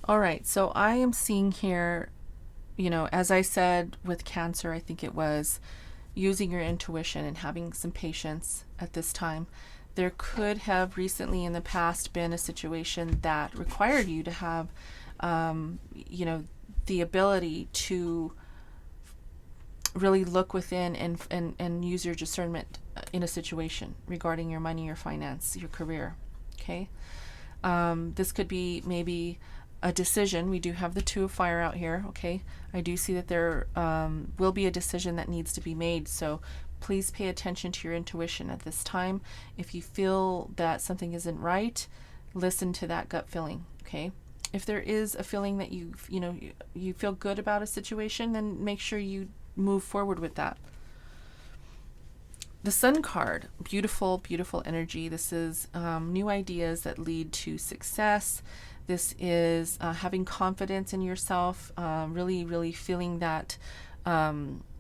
All right, so I am seeing here, as I said with Cancer, I think it was using your intuition and having some patience at this time. There could have recently in the past been a situation that required you to have, the ability to really look within and use your discernment in a situation regarding your money, your finance, your career. Okay. This could be maybe a decision. We do have the Two of Fire out here. Okay. I do see that there will be a decision that needs to be made. So please pay attention to your intuition at this time. If you feel that something isn't right, listen to that gut feeling. Okay. If there is a feeling that you feel good about a situation, then make sure you move forward with that. The Sun card, beautiful, beautiful energy. This is new ideas that lead to success. This is having confidence in yourself, really, really feeling that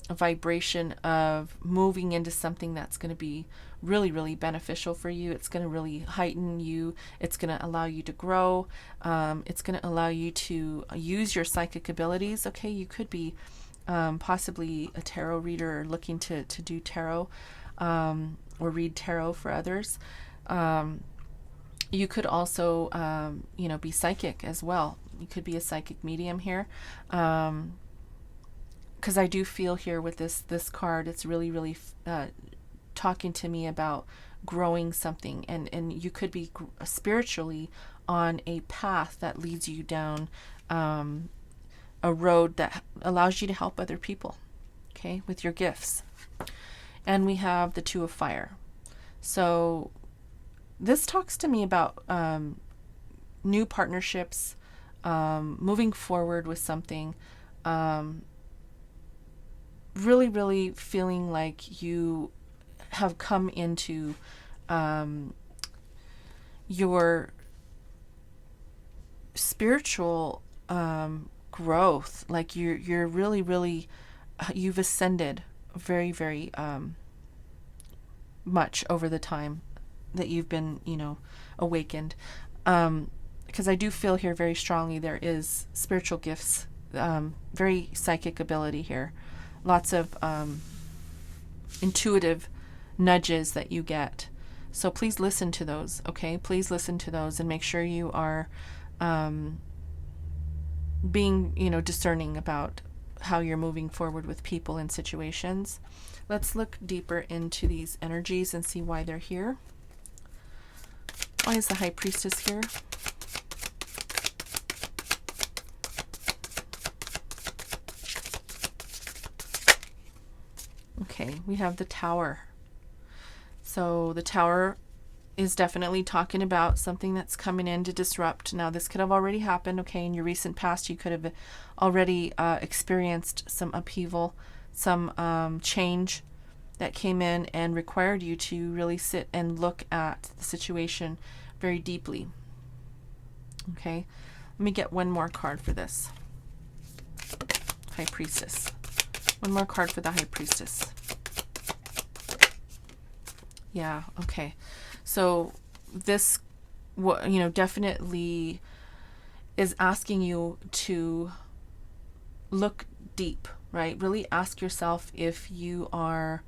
vibration of moving into something that's going to be really, really beneficial for you. It's going to really heighten you. It's going to allow you to grow. It's going to allow you to use your psychic abilities. Okay, you could be possibly a tarot reader or looking to do tarot or read tarot for others. You could also, be psychic as well. You could be a psychic medium here. Because I do feel here with this card, it's really, really talking to me about growing something. And you could be spiritually on a path that leads you down a road that allows you to help other people, okay, with your gifts. And we have the Two of Fire. So this talks to me about new partnerships, moving forward with something, really, really feeling like you have come into your spiritual growth, like you're really, really, you've ascended very, very much over the time that you've been, awakened. Because I do feel here very strongly there is spiritual gifts, very psychic ability here, lots of intuitive nudges that you get. So please listen to those, okay? Please listen to those and make sure you are being, discerning about how you're moving forward with people and situations. Let's look deeper into these energies and see why they're here. Why is the High Priestess here? Okay, we have the Tower. So the Tower is definitely talking about something that's coming in to disrupt. Now, this could have already happened, okay? In your recent past, you could have already experienced some upheaval, some change that came in and required you to really sit and look at the situation very deeply. Okay, let me get one more card for this. High Priestess. One more card for the High Priestess. Yeah, okay. So this, definitely is asking you to look deep, right? Really ask yourself if you're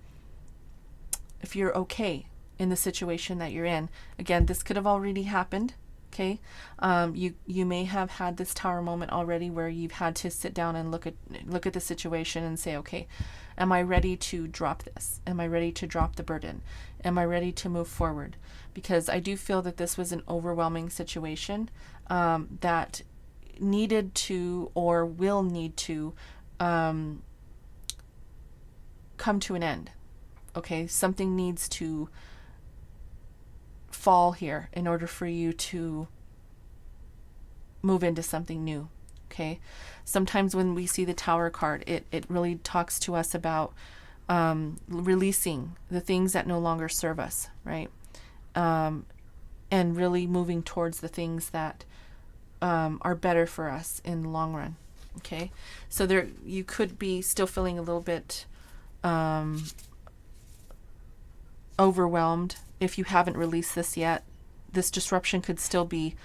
okay in the situation that you're in. Again, this could have already happened, Okay, you may have had this Tower moment already, where you've had to sit down and look at the situation and say, okay, am I ready to drop this? Am I ready to drop the burden? Am I ready to move forward? Because I do feel that this was an overwhelming situation that needed to, or will need to, come to an end. Okay, something needs to fall here in order for you to move into something new. Okay, sometimes when we see the Tower card, it really talks to us about releasing the things that no longer serve us, right? And really moving towards the things that are better for us in the long run. Okay, so there, you could be still feeling a little bit overwhelmed if you haven't released this yet. This disruption could still be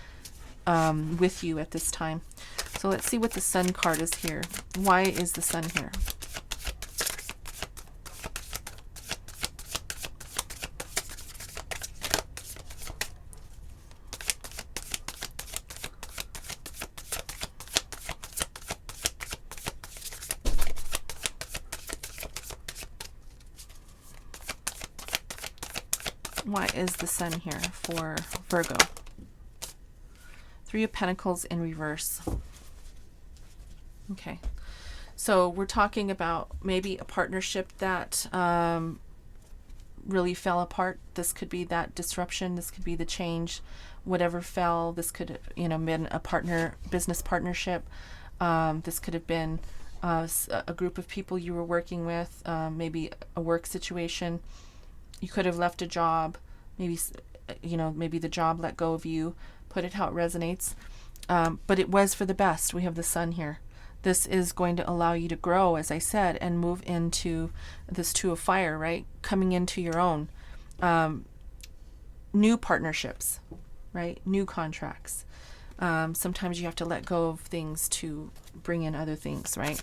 with you at this time. So let's see what the Sun card is here. Why is the Sun here? Why is the Sun here for Virgo? Three of Pentacles in reverse. Okay, so we're talking about maybe a partnership that really fell apart. This could be that disruption. This could be the change, whatever fell. This could, you know, been a business partnership. This could have been a group of people you were working with, maybe a work situation. You could have left a job, maybe, you know, maybe the job let go of you. Put it how it resonates. But it was for the best. We have the Sun here. This is going to allow you to grow, as I said, and move into this Two of Fire, right? Coming into your own. New partnerships, right? New contracts. Sometimes you have to let go of things to bring in other things, right?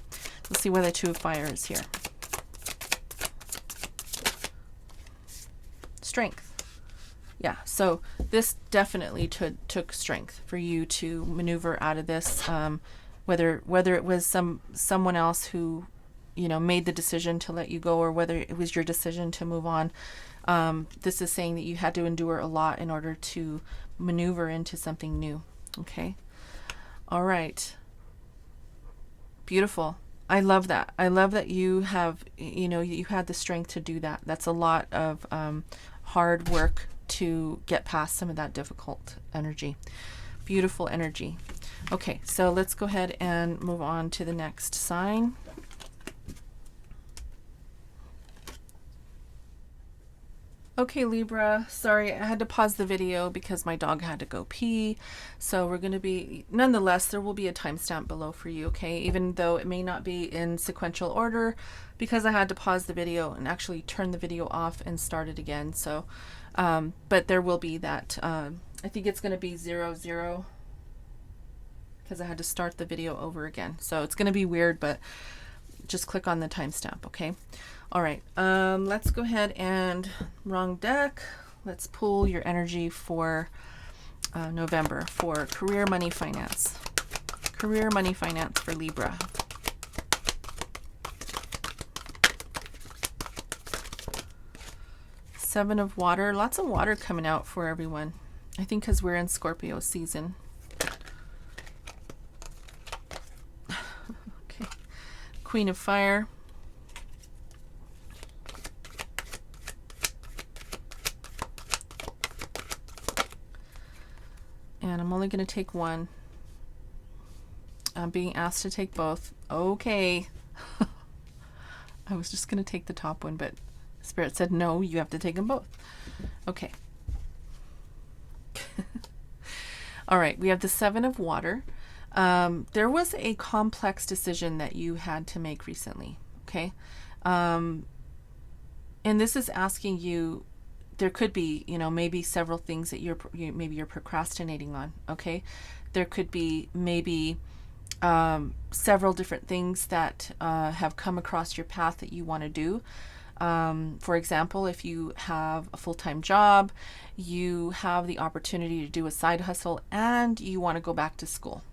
Let's see why the Two of Fire is here. Strength. Yeah, so this definitely took strength for you to maneuver out of this. Whether it was someone else who, you know, made the decision to let you go, or whether it was your decision to move on. This is saying that you had to endure a lot in order to maneuver into something new. Okay. All right. Beautiful. I love that. I love that you have, you know, you had the strength to do that. That's a lot of hard work to get past some of that difficult energy. Beautiful energy. Okay, so let's go ahead and move on to the next sign. Okay, Libra, sorry, I had to pause the video because my dog had to go pee. So we're going to be, nonetheless, there will be a timestamp below for you, okay? Even though it may not be in sequential order, because I had to pause the video and actually turn the video off and start it again. So, but there will be that, I think it's going to be 00, because I had to start the video over again. So it's going to be weird, but just click on the timestamp, okay? All right, let's go ahead and, wrong deck, let's pull your energy for November for career, money, finance. Career, money, finance for Libra. Seven of water, lots of water coming out for everyone. I think because we're in Scorpio season. Okay, Queen of fire. And I'm only going to take one. I'm being asked to take both. Okay. I was just going to take the top one, but Spirit said, no, you have to take them both. Okay. All right. We have the Seven of water. There was a complex decision that you had to make recently. Okay. And this is asking you, there could be, you know, maybe several things that maybe you're procrastinating on. Okay, there could be maybe several different things that have come across your path that you want to do. For example, if you have a full-time job, you have the opportunity to do a side hustle and you want to go back to school,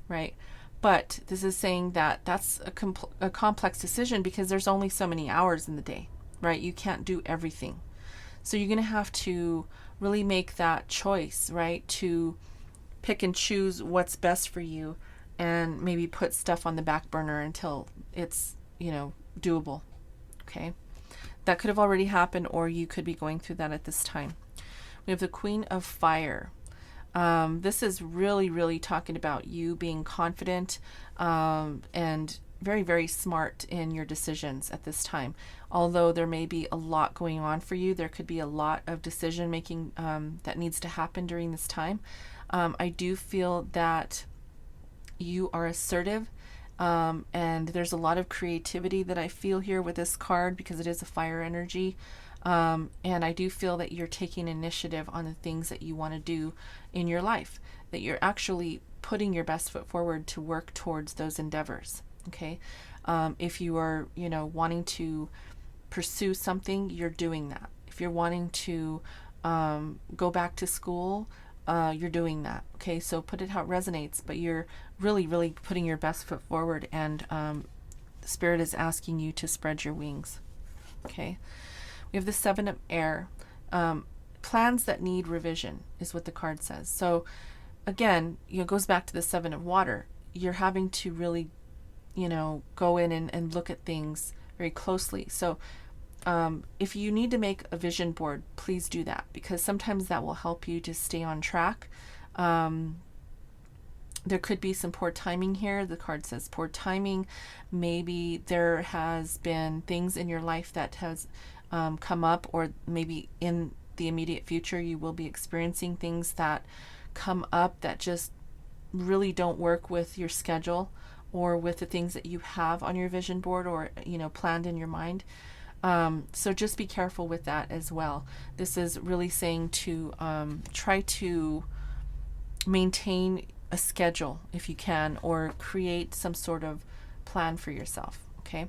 right? But this is saying that that's a complex decision because there's only so many hours in the day, right? You can't do everything. So you're going to have to really make that choice, right? To pick and choose what's best for you and maybe put stuff on the back burner until it's, doable. Okay. That could have already happened, or you could be going through that at this time. We have the Queen of Fire. This is really, really talking about you being confident and very, very smart in your decisions at this time. Although there may be a lot going on for you, there could be a lot of decision making that needs to happen during this time. I do feel that you are assertive, and there's a lot of creativity that I feel here with this card because it is a fire energy. And I do feel that you're taking initiative on the things that you want to do in your life, that you're actually putting your best foot forward to work towards those endeavors. Okay. If you are, wanting to pursue something, you're doing that. If you're wanting to go back to school, you're doing that. Okay. So put it how it resonates, but you're really, really putting your best foot forward, and Spirit is asking you to spread your wings. Okay. We have the Seven of Air. Plans that need revision is what the card says. So again, it goes back to the Seven of Water. You're having to really, go in and look at things very closely. So if you need to make a vision board, please do that, because sometimes that will help you to stay on track. There could be some poor timing here. The card says poor timing. Maybe there has been things in your life that has come up, or maybe in the immediate future you will be experiencing things that come up that just really don't work with your schedule or with the things that you have on your vision board or planned in your mind. So just be careful with that as well. This is really saying to try to maintain a schedule if you can, or create some sort of plan for yourself. Okay.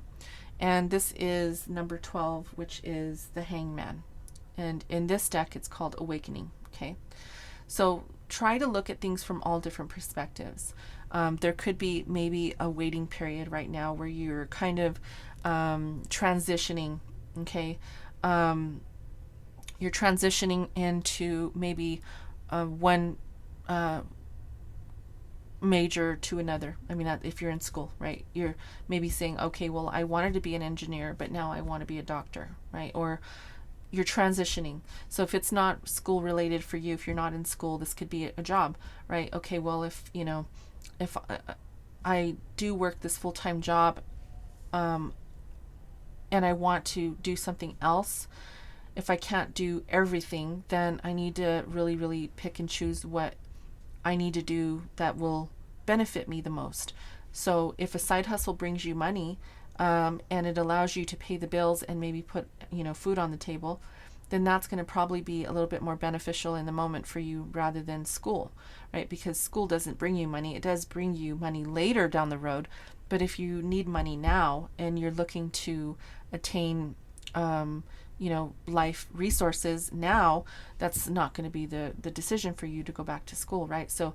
And this is number 12, which is the Hangman. And in this deck, it's called Awakening. Okay. So try to look at things from all different perspectives. There could be maybe a waiting period right now where you're kind of transitioning. Okay. You're transitioning into maybe one major to another. I mean, if you're in school, right? You're maybe saying, okay, well, I wanted to be an engineer, but now I want to be a doctor, right? Or you're transitioning. So if it's not school related for you, if you're not in school, this could be a job, right? Okay, well, if I do work this full-time job, and I want to do something else, if I can't do everything, then I need to really, really pick and choose what I need to do that will benefit me the most. So if a side hustle brings you money, and it allows you to pay the bills and maybe put food on the table, then that's going to probably be a little bit more beneficial in the moment for you rather than school, right? Because school doesn't bring you money. It does bring you money later down the road, but if you need money now and you're looking to attain life resources now, that's not going to be the decision for you to go back to school, right? So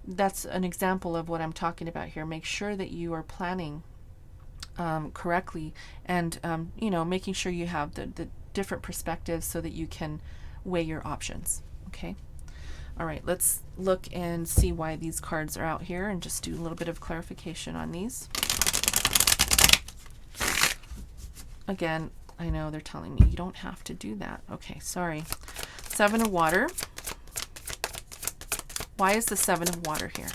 that's an example of what I'm talking about here. Make sure that you are planning correctly, and making sure you have the different perspectives so that you can weigh your options. Okay. All right, let's look and see why these cards are out here and just do a little bit of clarification on these. Again, I know they're telling me you don't have to do that. Okay, sorry. Seven of Water. Why is the Seven of Water here?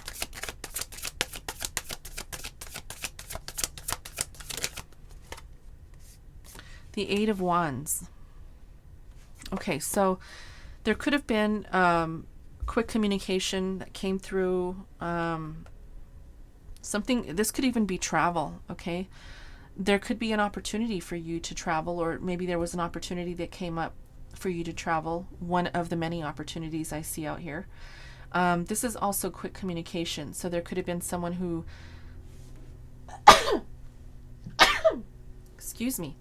The Eight of Wands. Okay, so there could have been quick communication that came through. Something, this could even be travel, okay? There could be an opportunity for you to travel, or maybe there was an opportunity that came up for you to travel. One of the many opportunities I see out here. This is also quick communication. So there could have been someone who, excuse me,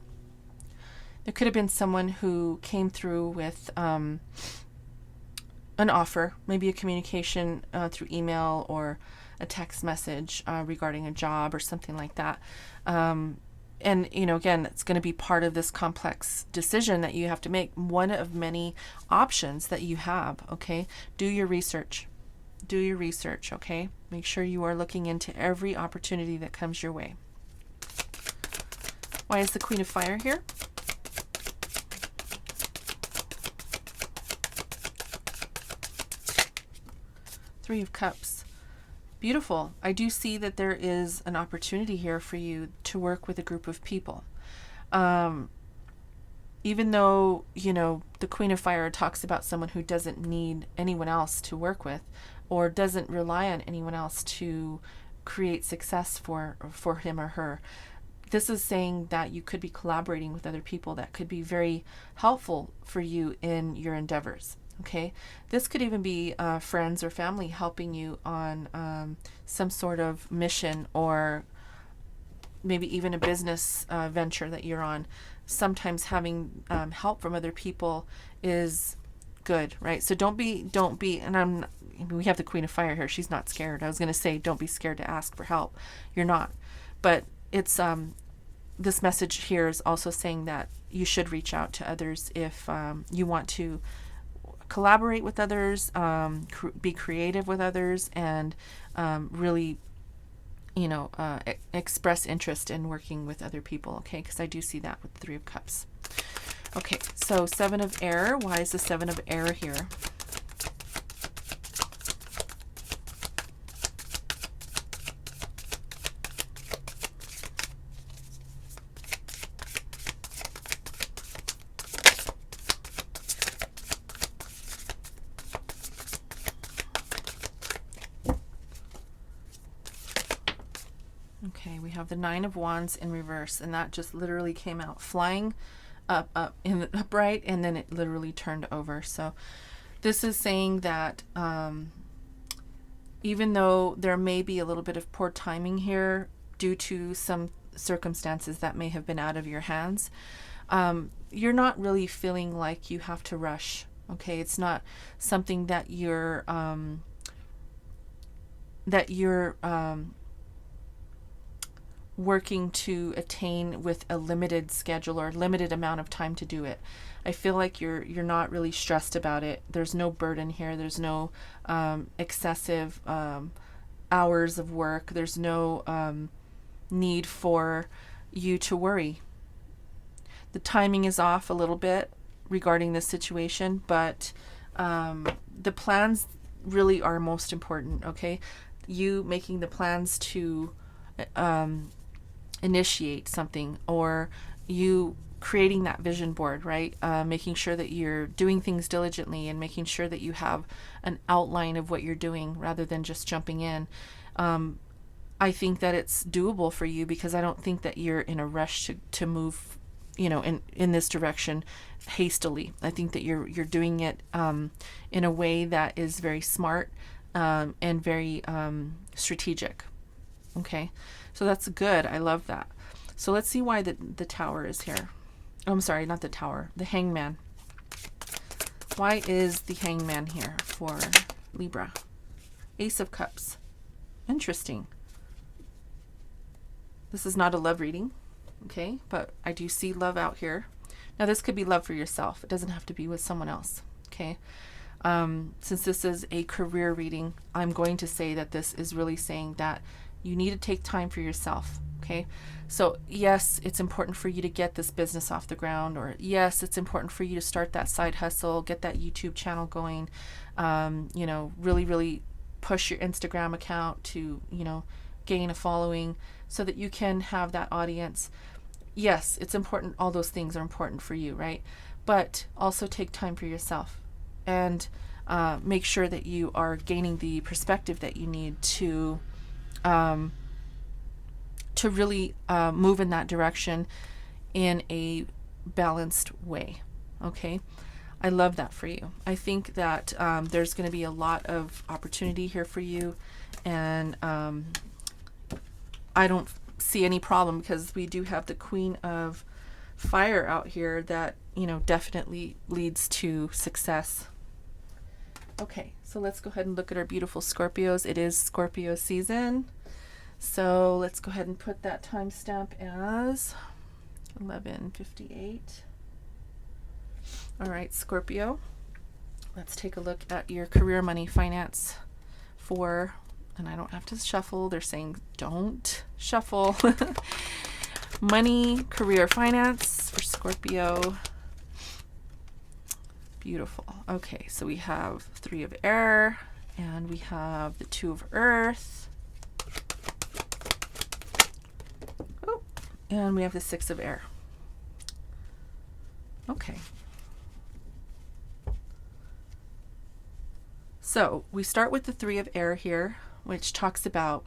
There could have been someone who came through with an offer, maybe a communication through email or a text message regarding a job or something like that. And, you know, again, it's going to be part of this complex decision that you have to make, one of many options that you have, okay? Do your research. Do your research, okay? Make sure you are looking into every opportunity that comes your way. Why is the Queen of Fire here? Three of Cups. Beautiful. I do see that there is an opportunity here for you to work with a group of people. Even though, you know, the Queen of Fire talks about someone who doesn't need anyone else to work with or doesn't rely on anyone else to create success for him or her. This is saying that you could be collaborating with other people that could be very helpful for you in your endeavors. Okay, this could even be friends or family helping you on some sort of mission, or maybe even a business venture that you're on. Sometimes having help from other people is good, right? So don't be, and we have the Queen of Fire here. She's not scared. I was going to say, don't be scared to ask for help. You're not. But it's, this message here is also saying that you should reach out to others if you want to collaborate with others, be creative with others, and really, you know, express interest in working with other people, okay? Because I do see that with the Three of Cups. Okay, so Seven of Air. Why is the Seven of Air here? Okay, we have the Nine of Wands in reverse, and that just literally came out flying up in the upright, and then it literally turned over. So this is saying that even though there may be a little bit of poor timing here due to some circumstances that may have been out of your hands, you're not really feeling like you have to rush. Okay, it's not something that you're working to attain with a limited schedule or limited amount of time to do it. I feel like you're not really stressed about it. There's no burden here. There's no excessive hours of work. There's no need for you to worry. The timing is off a little bit regarding this situation, but the plans really are most important, okay? You making the plans to initiate something, or you creating that vision board, right? Making sure that you're doing things diligently and making sure that you have an outline of what you're doing rather than just jumping in. I think that it's doable for you because I don't think that you're in a rush to move, you know, in this direction hastily. I think that you're doing it in a way that is very smart and very strategic. Okay, so that's good. I love that. So let's see why the Tower is here. Oh, I'm sorry, not the Tower, the Hangman. Why is the Hangman here for Libra? Ace of Cups. Interesting. This is not a love reading, okay, but I do see love out here. Now this could be love for yourself. It doesn't have to be with someone else, okay? Since this is a career reading, I'm going to say that this is really saying that you need to take time for yourself, okay? So yes, it's important for you to get this business off the ground, or yes, it's important for you to start that side hustle, get that YouTube channel going, you know, really push your Instagram account to, you know, gain a following so that you can have that audience. Yes, it's important. All those things are important for you, right? But also take time for yourself and make sure that you are gaining the perspective that you need to really move in that direction in a balanced way. Okay, I love that for you. I think that there's going to be a lot of opportunity here for you, and I don't see any problem because we do have the Queen of fire out here that, you know, definitely leads to success. Okay, so let's go ahead and look at our beautiful Scorpios. It is Scorpio season. So let's go ahead and put that timestamp as 11:58. All right, Scorpio. Let's take a look at your career, money, finance for, and I don't have to shuffle. They're saying don't shuffle. Money, career, finance for Scorpio. Beautiful. Okay, so we have 3 of air and we have the 2 of earth. Oh, and we have the 6 of air. Okay. So we start with the 3 of air here, which talks about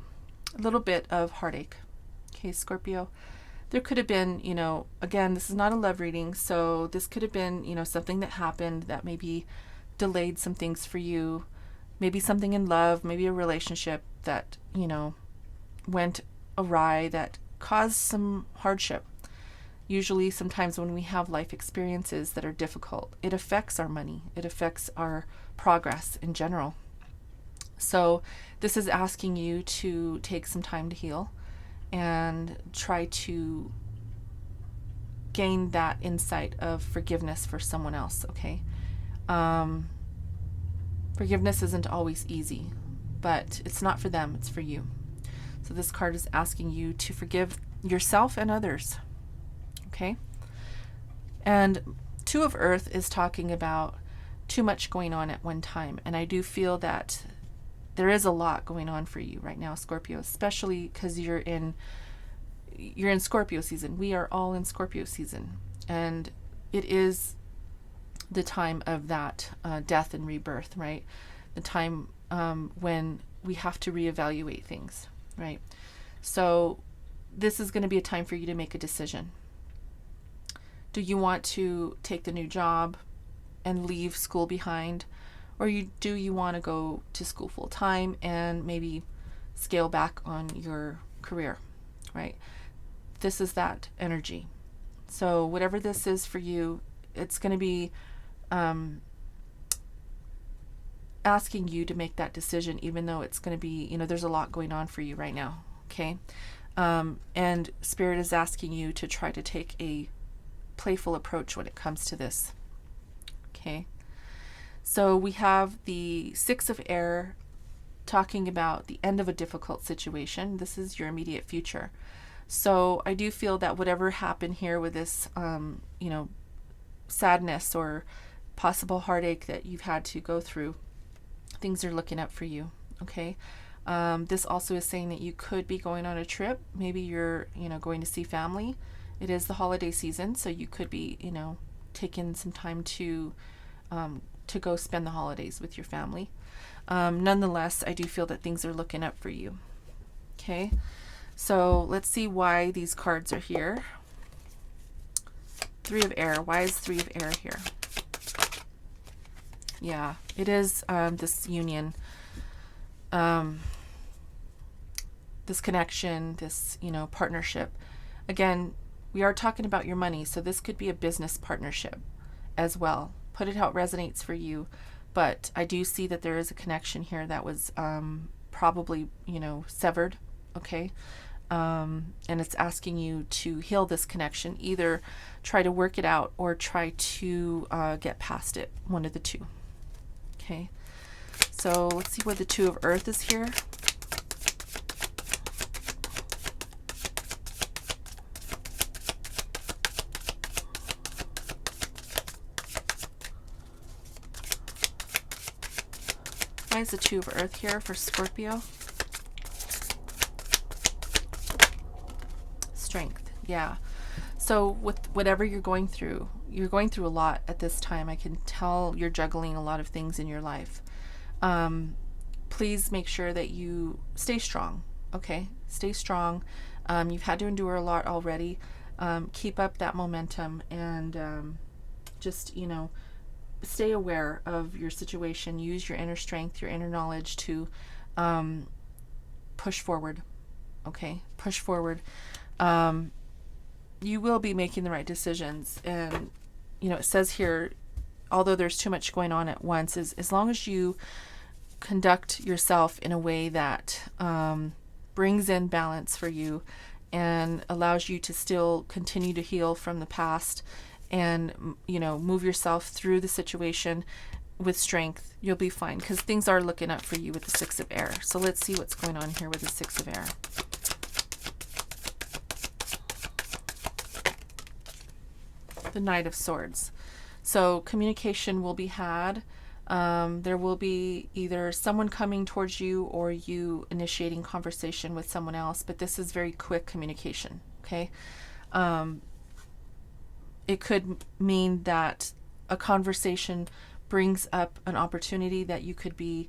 a little bit of heartache. Okay, Scorpio. There could have been, you know, again, this is not a love reading, so this could have been, you know, something that happened that maybe delayed some things for you. Maybe something in love, maybe a relationship that, you know, went awry, that caused some hardship. Usually, sometimes when we have life experiences that are difficult, it affects our money. It affects our progress in general. So this is asking you to take some time to heal and try to gain that insight of forgiveness for someone else, okay? Forgiveness isn't always easy, but it's not for them, it's for you. So this card is asking you to forgive yourself and others, okay? And 2 of earth is talking about too much going on at one time, and I do feel that there is a lot going on for you right now, Scorpio, especially because you're in Scorpio season. We are all in Scorpio season, and it is the time of that death and rebirth, right? The time when we have to reevaluate things, right? So this is going to be a time for you to make a decision. Do you want to take the new job and leave school behind? Or do you want to go to school full time and maybe scale back on your career, right? This is that energy. So whatever this is for you, it's going to be asking you to make that decision, even though it's going to be, you know, there's a lot going on for you right now, okay? And Spirit is asking you to try to take a playful approach when it comes to this, okay? So we have the 6 of air talking about the end of a difficult situation. This is your immediate future. So I do feel that whatever happened here with this, you know, sadness or possible heartache that you've had to go through, things are looking up for you, okay? This also is saying that you could be going on a trip. Maybe you're, you know, going to see family. It is the holiday season, so you could be, you know, taking some time to go spend the holidays with your family. Nonetheless, I do feel that things are looking up for you. Okay, so let's see why these cards are here. 3 of air. Why is 3 of air here? Yeah, it is this union, this connection, this, you know, partnership. Again, we are talking about your money, so this could be a business partnership as well. Put it how it resonates for you, but I do see that there is a connection here that was probably, you know, severed, okay? And it's asking you to heal this connection, either try to work it out or try to get past it, one of the two, okay? So let's see where the 2 of earth is here. Why is the 2 of earth here for Scorpio? Strength, yeah. So with whatever you're going through a lot at this time. I can tell you're juggling a lot of things in your life. Please make sure that you stay strong, okay? Stay strong. You've had to endure a lot already. Keep up that momentum and just, you know, stay aware of your situation. Use your inner strength, your inner knowledge to push forward, okay? Push forward. you will be making the right decisions. And, you know, it says here, although there's too much going on at once, is as long as you conduct yourself in a way that brings in balance for you and allows you to still continue to heal from the past and, you know, move yourself through the situation with strength, you'll be fine, because things are looking up for you with the Six of Air. So let's see what's going on here with the Six of Air. The Knight of Swords. So communication will be had. There will be either someone coming towards you or you initiating conversation with someone else, but this is very quick communication, okay? It could mean that a conversation brings up an opportunity that you could be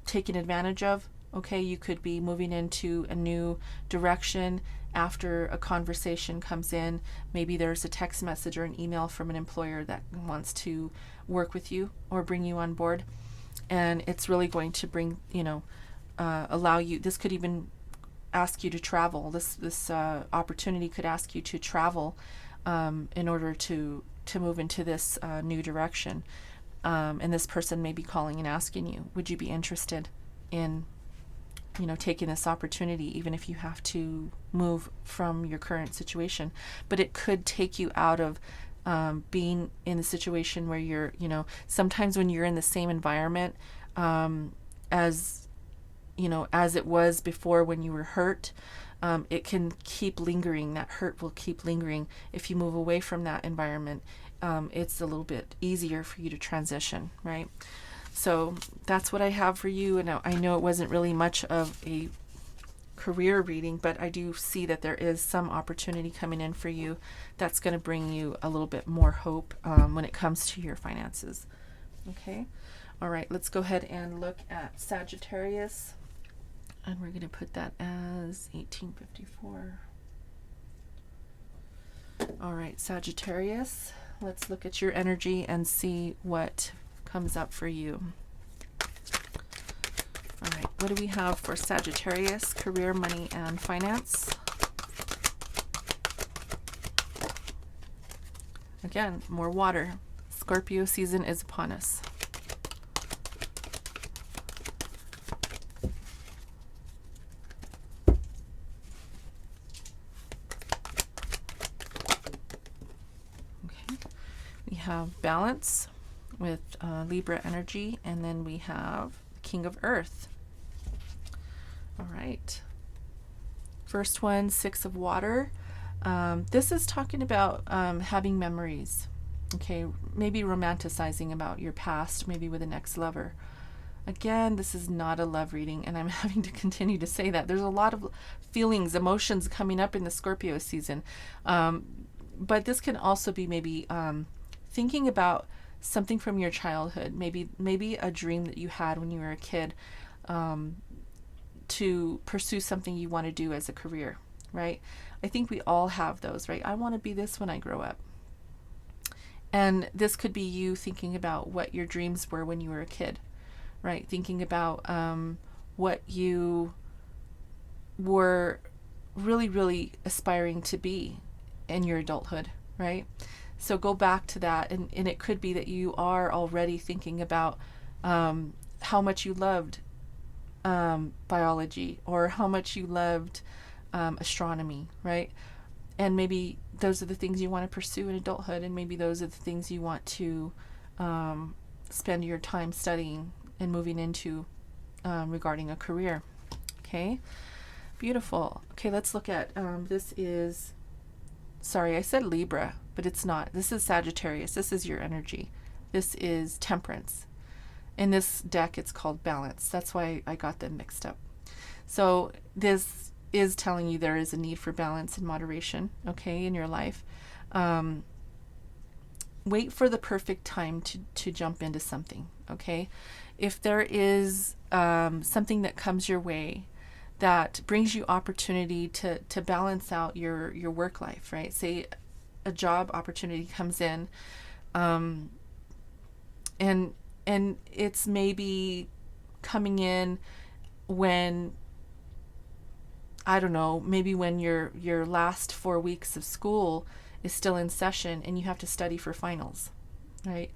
taking advantage of, okay? You could be moving into a new direction after a conversation comes in. Maybe there's a text message or an email from an employer that wants to work with you or bring you on board, and it's really going to bring, you know, allow you, this could even ask you to travel. This opportunity could ask you to travel in order to move into this new direction, and this person may be calling and asking you, would you be interested in, you know, taking this opportunity, even if you have to move from your current situation. But it could take you out of being in a situation where you're, you know, sometimes when you're in the same environment as, you know, as it was before when you were hurt, it can keep lingering. That hurt will keep lingering. If you move away from that environment, it's a little bit easier for you to transition, right? So that's what I have for you. And I know it wasn't really much of a career reading, but I do see that there is some opportunity coming in for you that's going to bring you a little bit more hope when it comes to your finances. Okay. All right. Let's go ahead and look at Sagittarius. And we're going to put that as 1854. All right, Sagittarius. Let's look at your energy and see what comes up for you. All right, what do we have for Sagittarius? Career, money, and finance. Again, more water. Scorpio season is upon us. Okay, we have balance with Libra energy, and then we have the King of Earth. All right. First one, Six of Water. This is talking about having memories. Okay, maybe romanticizing about your past, maybe with an ex-lover. Again, this is not a love reading, and I'm having to continue to say that. There's a lot of feelings, emotions coming up in the Scorpio season. But this can also be maybe thinking about something from your childhood, maybe a dream that you had when you were a kid, to pursue something you want to do as a career, right? I think we all have those, right? I want to be this when I grow up. And this could be you thinking about what your dreams were when you were a kid, right? Thinking about what you were really, really aspiring to be in your adulthood, right? So go back to that, and it could be that you are already thinking about how much you loved biology, or how much you loved astronomy, right? And maybe those are the things you want to pursue in adulthood, and maybe those are the things you want to spend your time studying and moving into regarding a career. Okay, beautiful. Okay, let's look at this is, sorry, I said Libra, but it's not. This is Sagittarius. This is your energy. This is Temperance. In this deck, it's called Balance. That's why I got them mixed up. So this is telling you there is a need for balance and moderation, okay, in your life. Wait for the perfect time to jump into something, okay? If there is something that comes your way that brings you opportunity to balance out your work life, right? Say a job opportunity comes in, and it's maybe coming in when I don't know, maybe when your last 4 weeks of school is still in session and you have to study for finals, right?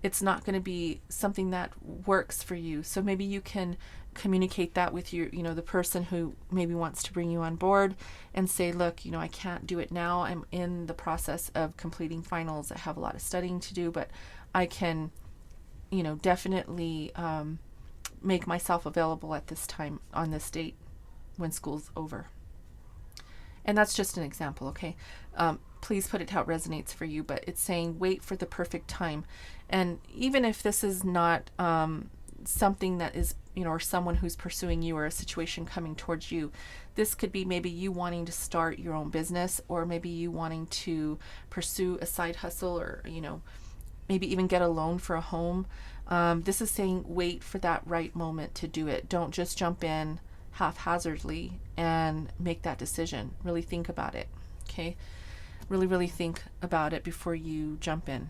It's not going to be something that works for you. So maybe you can communicate that with your, the person who maybe wants to bring you on board and say, look, I can't do it now. I'm in the process of completing finals. I have a lot of studying to do, but I can, definitely make myself available at this time on this date when school's over. And that's just an example, okay? Please put it how it resonates for you, but it's saying wait for the perfect time. And even if this is not something that is, or someone who's pursuing you or a situation coming towards you, this could be maybe you wanting to start your own business, or maybe you wanting to pursue a side hustle, or, maybe even get a loan for a home. This is saying wait for that right moment to do it. Don't just jump in haphazardly and make that decision. Really think about it, okay? Really, really think about it before you jump in.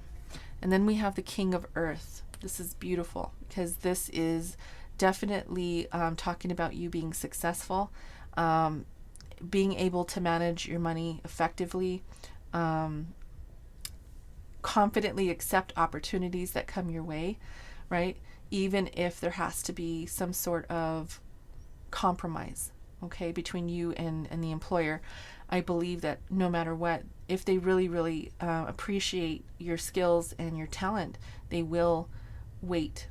And then we have the King of Earth. This is beautiful because this is definitely talking about you being successful, being able to manage your money effectively, confidently accept opportunities that come your way, right? Even if there has to be some sort of compromise, okay, between you and the employer. I believe that no matter what, if they really, really appreciate your skills and your talent, they will wait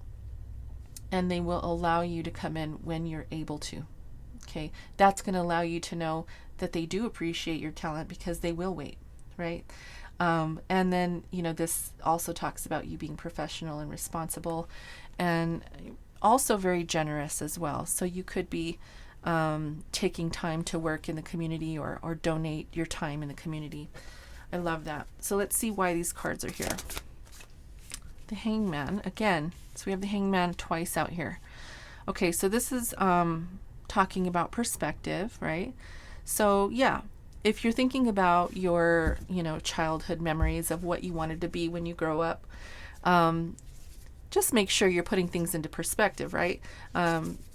and they will allow you to come in when you're able to. Okay, that's going to allow you to know that they do appreciate your talent because they will wait, right? And then, this also talks about you being professional and responsible and also very generous as well. So you could be taking time to work in the community or donate your time in the community. I love that. So let's see why these cards are here. The Hangman, again. So we have the Hangman twice out here. Okay, so this is talking about perspective, right? So yeah, if you're thinking about your, childhood memories of what you wanted to be when you grow up, just make sure you're putting things into perspective, right?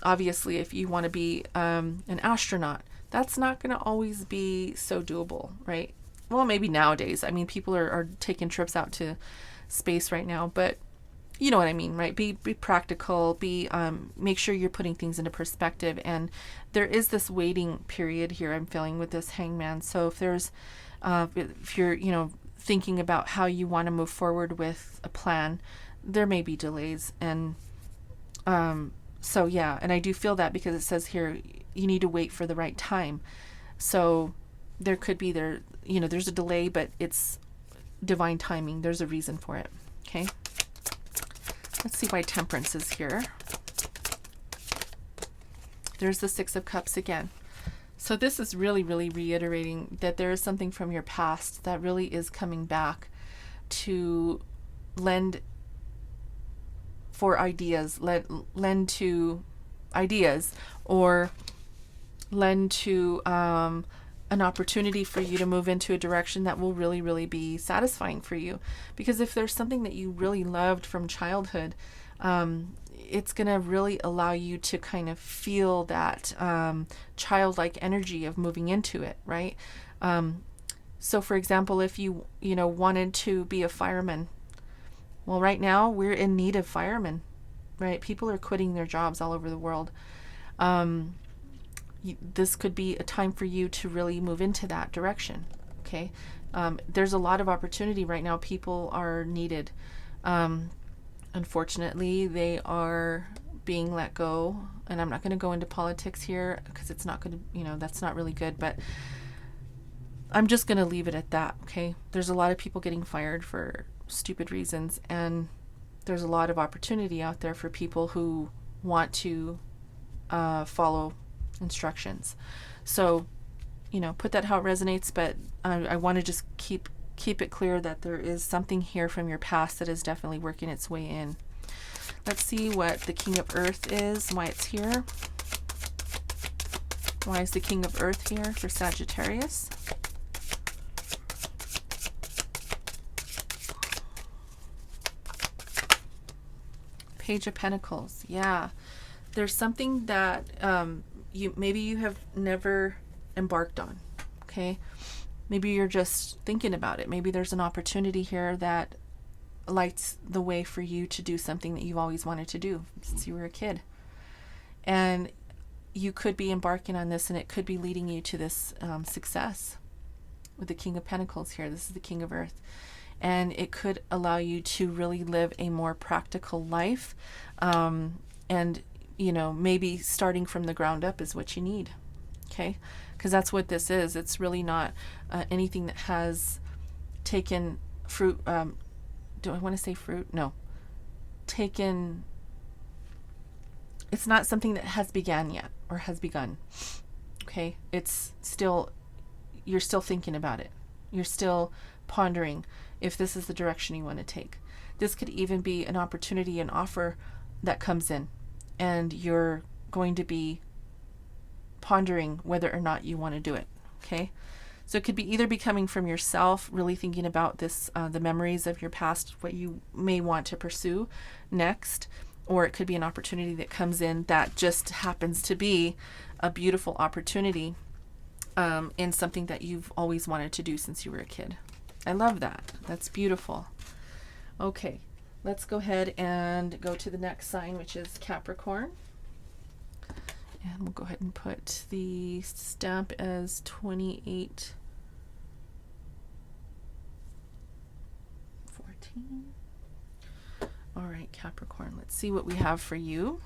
Obviously, if you want to be an astronaut, that's not going to always be so doable, right? Well, maybe nowadays. I mean, people are taking trips out to space right now, but you know what I mean, right? Be practical. Make sure you're putting things into perspective. And there is this waiting period here I'm feeling with this Hangman. So if there's, if you're, thinking about how you want to move forward with a plan, there may be delays. And so yeah, and I do feel that because it says here you need to wait for the right time. So there could be there's a delay, but it's divine timing. There's a reason for it. Okay. Let's see why Temperance is here. There's the Six of Cups again. So this is really, really reiterating that there is something from your past that really is coming back to lend for ideas, lend to ideas, or lend to an opportunity for you to move into a direction that will really, really be satisfying for you. Because if there's something that you really loved from childhood, it's going to really allow you to kind of feel that childlike energy of moving into it, right? So for example, if you wanted to be a fireman, well, right now we're in need of firemen, right? People are quitting their jobs all over the world. This could be a time for you to really move into that direction. Okay. There's a lot of opportunity right now. People are needed. Unfortunately, they are being let go, and I'm not going to go into politics here because it's not going to, that's not really good, but I'm just going to leave it at that. Okay. There's a lot of people getting fired for stupid reasons, and there's a lot of opportunity out there for people who want to follow instructions. So, put that how it resonates, but I want to just keep it clear that there is something here from your past that is definitely working its way in. Let's see what the King of Earth is, why it's here. Why is the King of Earth here for Sagittarius? Page of Pentacles. Yeah. There's something that you have never embarked on. Okay. Maybe you're just thinking about it. Maybe there's an opportunity here that lights the way for you to do something that you've always wanted to do since you were a kid. And you could be embarking on this, and it could be leading you to this success with the King of Pentacles here. This is the King of Earth. And it could allow you to really live a more practical life. And, you know, maybe starting from the ground up is what you need. Okay. Because that's what this is. It's really not anything that has taken fruit. Do I want to say fruit? No. It's not something that has began yet or has begun. Okay. It's still, you're still thinking about it. You're still pondering if this is the direction you want to take. This could even be an opportunity, an offer that comes in, and you're going to be pondering whether or not you want to do it. Okay. So it could be either be coming from yourself, really thinking about this, the memories of your past, what you may want to pursue next, or it could be an opportunity that comes in that just happens to be a beautiful opportunity in something that you've always wanted to do since you were a kid. I love that. That's beautiful. Okay, let's go ahead and go to the next sign, which is Capricorn. And we'll go ahead and put the stamp as 2814. All right, Capricorn, let's see what we have for you.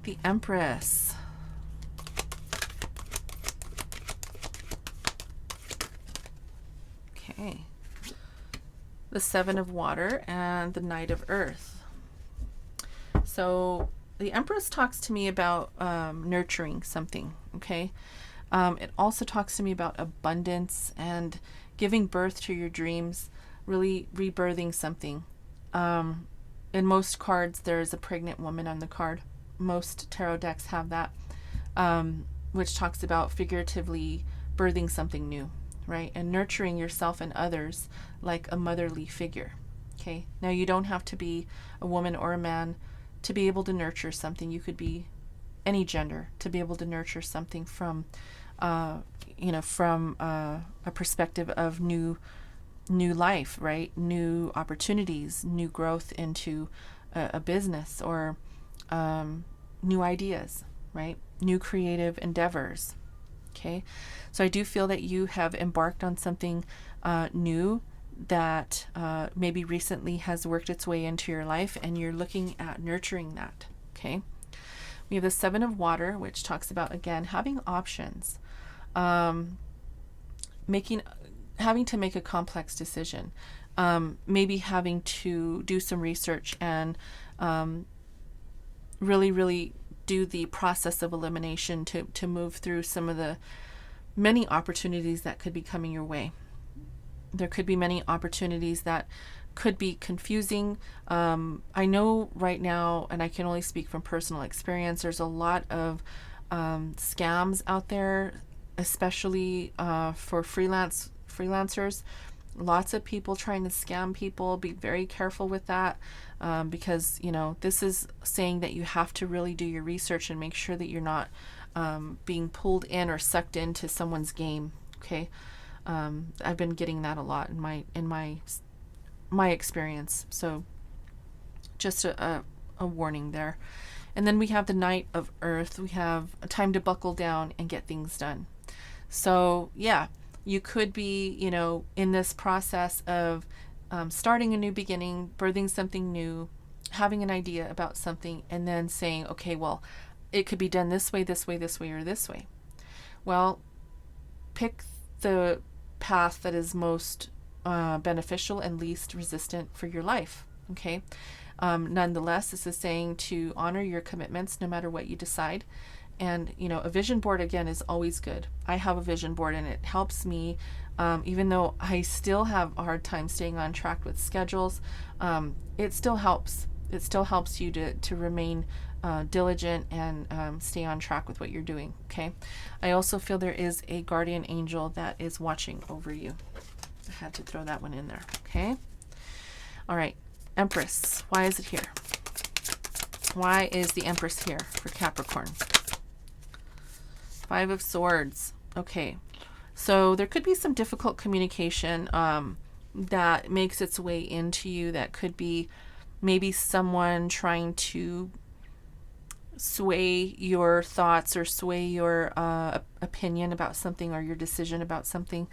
The Empress. Okay. The Seven of Water and the Knight of Earth. So the Empress talks to me about nurturing something, okay? It also talks to me about abundance and giving birth to your dreams, really rebirthing something. In most cards, there's a pregnant woman on the card. Most tarot decks have that, which talks about figuratively birthing something new, right? And nurturing yourself and others like a motherly figure, okay? Now, you don't have to be a woman or a man to be able to nurture something. You could be any gender to be able to nurture something from, from a perspective of new life, right? New opportunities, new growth into a business, or new ideas, right? New creative endeavors. Okay. So I do feel that you have embarked on something new that maybe recently has worked its way into your life, and you're looking at nurturing that. Okay. We have the Seven of Water, which talks about, again, having options, having to make a complex decision, maybe having to do some research and really do the process of elimination to move through some of the many opportunities that could be coming your way. There could be many opportunities that could be confusing. I know right now, and I can only speak from personal experience, there's a lot of scams out there, especially for freelancers. Lots of people trying to scam people. Be very careful with that, because, this is saying that you have to really do your research and make sure that you're not being pulled in or sucked into someone's game. Okay. I've been getting that a lot in my experience. So just a warning there. And then we have the Knight of Earth. We have a time to buckle down and get things done. So yeah, you could be, in this process of starting a new beginning, birthing something new, having an idea about something, and then saying, okay, well, it could be done this way, this way, this way, or this way. Well, pick the path that is most beneficial and least resistant for your life. Okay. Nonetheless, this is saying to honor your commitments no matter what you decide. And, a vision board, again, is always good. I have a vision board, and it helps me, even though I still have a hard time staying on track with schedules. It still helps. It still helps you to remain diligent and stay on track with what you're doing. Okay. I also feel there is a guardian angel that is watching over you. I had to throw that one in there. Okay. All right. Empress. Why is it here? Why is the Empress here for Capricorn? Five of Swords. Okay. So there could be some difficult communication that makes its way into you. That could be maybe someone trying to sway your thoughts or sway your opinion about something or your decision about something.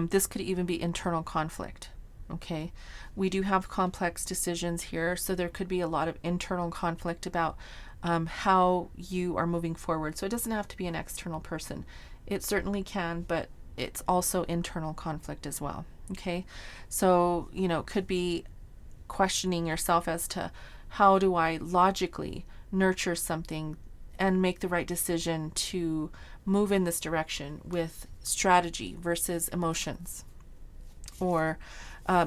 This could even be internal conflict. Okay. We do have complex decisions here, so there could be a lot of internal conflict about how you are moving forward. So it doesn't have to be an external person. It certainly can, but it's also internal conflict as well. Okay. So, it could be questioning yourself as to how do I logically nurture something and make the right decision to move in this direction with strategy versus emotions, or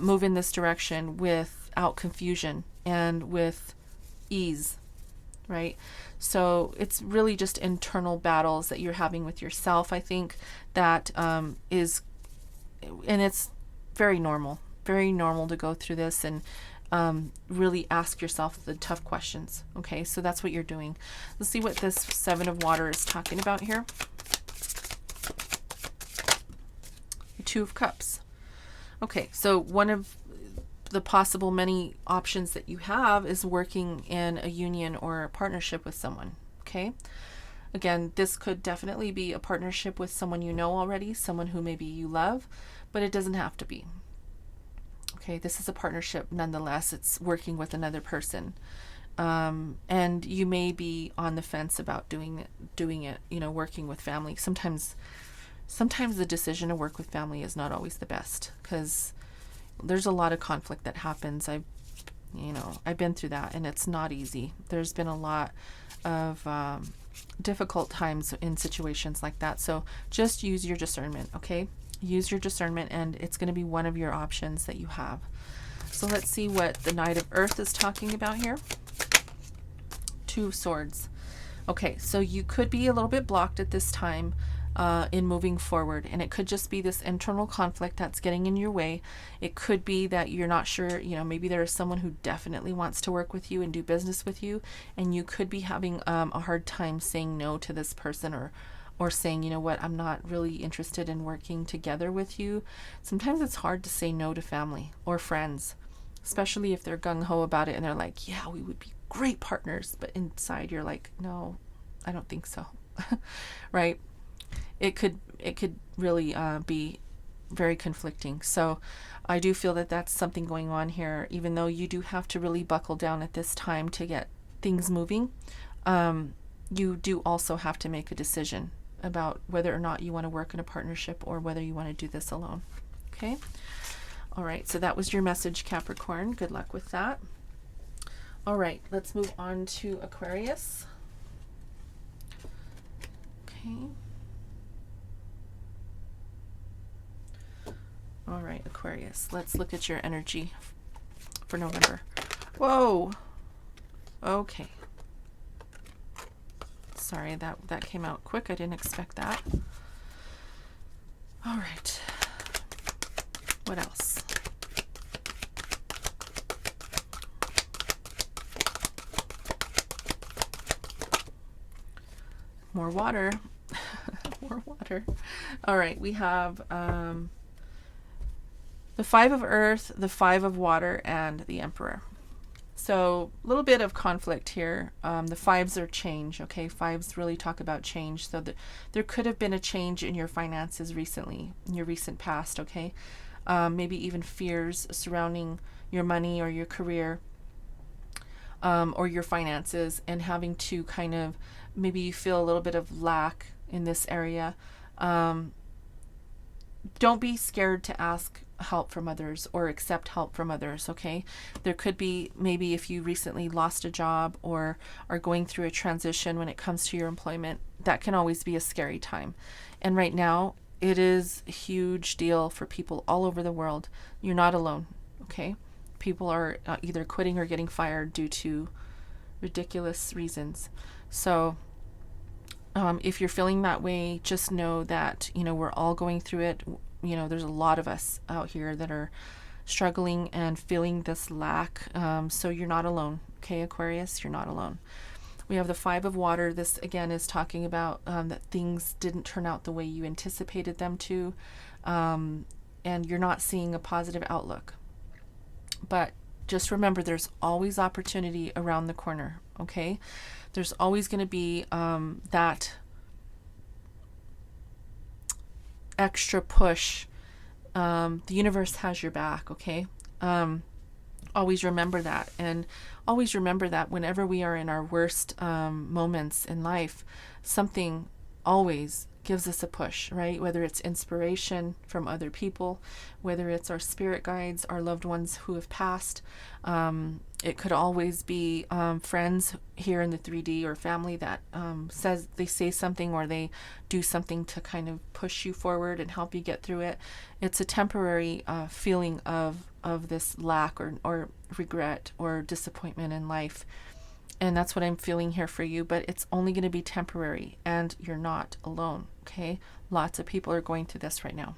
move in this direction without confusion and with ease, right? So it's really just internal battles that you're having with yourself, I think, that is, and it's very normal to go through this and really ask yourself the tough questions. Okay, so that's what you're doing. Let's see what this Seven of Water is talking about here. The Two of Cups. Okay, so one of the possible many options that you have is working in a union or a partnership with someone. Okay, again, this could definitely be a partnership with someone you know already, someone who maybe you love, but it doesn't have to be. Okay, this is a partnership nonetheless. It's working with another person. And you may be on the fence about doing it, working with family. Sometimes the decision to work with family is not always the best, because there's a lot of conflict that happens. I've been through that, and it's not easy. There's been a lot of difficult times in situations like that. So just use your discernment, okay? Use your discernment, and it's going to be one of your options that you have. So let's see what the Knight of Earth is talking about here. Two of Swords. Okay, so you could be a little bit blocked at this time in moving forward, and it could just be this internal conflict that's getting in your way. It could be that you're not sure, maybe there is someone who definitely wants to work with you and do business with you, and you could be having a hard time saying no to this person, or saying, I'm not really interested in working together with you. Sometimes it's hard to say no to family or friends, especially if they're gung-ho about it and they're like, yeah, we would be great partners, but inside you're like, no, I don't think so. Right? It could really be very conflicting. So I do feel that that's something going on here, even though you do have to really buckle down at this time to get things moving. You do also have to make a decision about whether or not you want to work in a partnership or whether you want to do this alone. Okay? All right, so that was your message, Capricorn. Good luck with that. All right, let's move on to Aquarius. Okay. All right, Aquarius. Let's look at your energy for November. Whoa. Okay. Sorry, that came out quick. I didn't expect that. All right. What else? More water. More water. All right, we have the Five of Earth, the Five of Water, and the Emperor. So a little bit of conflict here. The fives are change, okay? Fives really talk about change. So there could have been a change in your finances recently, in your recent past, okay? Maybe even fears surrounding your money or your career, or your finances, and having to kind of, maybe you feel a little bit of lack in this area. Don't be scared to ask help from others or accept help from others, okay? There could be, maybe if you recently lost a job or are going through a transition when it comes to your employment, that can always be a scary time. And right now, it is a huge deal for people all over the world. You're not alone, okay? People are either quitting or getting fired due to ridiculous reasons. So if you're feeling that way, just know that, we're all going through it. there's a lot of us out here that are struggling and feeling this lack. So you're not alone. Okay, Aquarius, you're not alone. We have the Five of Water. This again is talking about that things didn't turn out the way you anticipated them to, and you're not seeing a positive outlook. But just remember, there's always opportunity around the corner. Okay, there's always going to be that extra push. The universe has your back. Okay. Always remember that, and always remember that whenever we are in our worst moments in life, something always gives us a push, right? Whether it's inspiration from other people, whether it's our spirit guides, our loved ones who have passed. It could always be friends here in the 3D, or family that they say something or they do something to kind of push you forward and help you get through it. It's a temporary feeling of this lack or regret or disappointment in life. And that's what I'm feeling here for you, but it's only going to be temporary, and you're not alone, okay? Lots of people are going through this right now.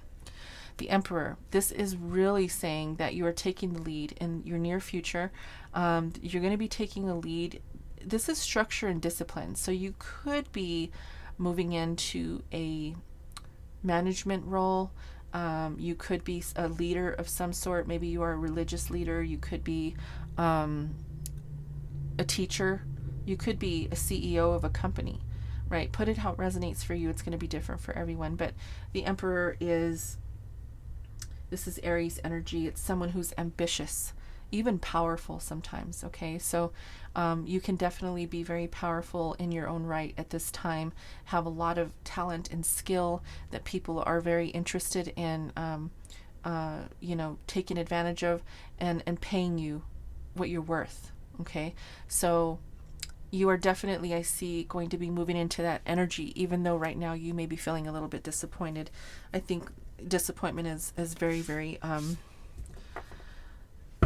The Emperor, this is really saying that you are taking the lead in your near future. You're going to be taking the lead. This is structure and discipline. So you could be moving into a management role. You could be a leader of some sort. Maybe you are a religious leader. You could be a teacher. You could be a CEO of a company, right? Put it how it resonates for you. It's going to be different for everyone. But the Emperor this is Aries energy. It's someone who's ambitious, even powerful sometimes. Okay, so you can definitely be very powerful in your own right at this time, have a lot of talent and skill that people are very interested in taking advantage of and paying you what you're worth. Okay, so you are definitely, I see, going to be moving into that energy, even though right now you may be feeling a little bit disappointed. I think disappointment is very, very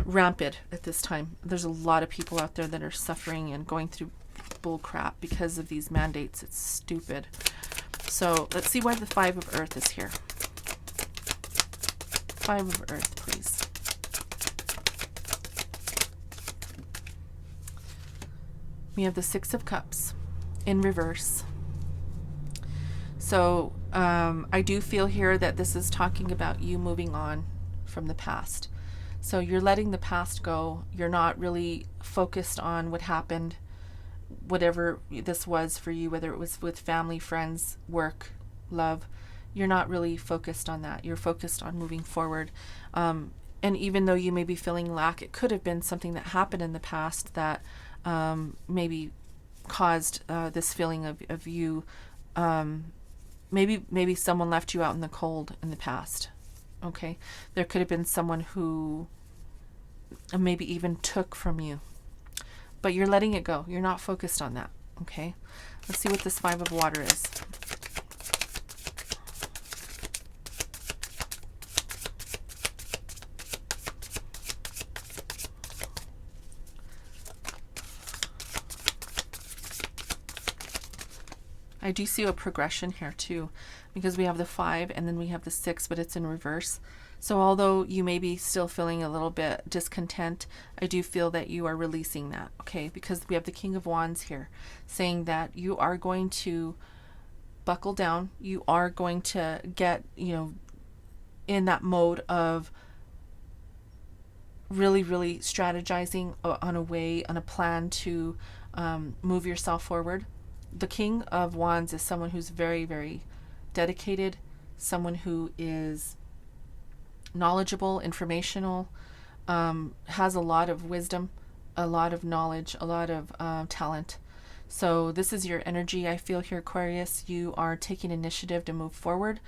rampant at this time. There's a lot of people out there that are suffering and going through bull crap because of these mandates. It's stupid. So let's see why the Five of Earth is here. Five of Earth, please. We have the Six of Cups in reverse. So I do feel here that this is talking about you moving on from the past. So you're letting the past go. You're not really focused on what happened, whatever this was for you, whether it was with family, friends, work, love. You're not really focused on that. You're focused on moving forward. And even though you may be feeling lack, it could have been something that happened in the past that maybe caused this feeling of you. Maybe someone left you out in the cold in the past. Okay, there could have been someone who maybe even took from you, but you're letting it go. You're not focused on that. Okay, let's see what this Five of Water is. I do see a progression here too, because we have the 5 and then we have the 6, but it's in reverse. So although you may be still feeling a little bit discontent, I do feel that you are releasing that, okay? Because we have the King of Wands here saying that you are going to buckle down. You are going to get, in that mode of really, really strategizing on a plan to move yourself forward. The King of Wands is someone who's very, very dedicated, someone who is knowledgeable, informational, has a lot of wisdom, a lot of knowledge, a lot of talent. So this is your energy, I feel here, Aquarius. You are taking initiative to move forward,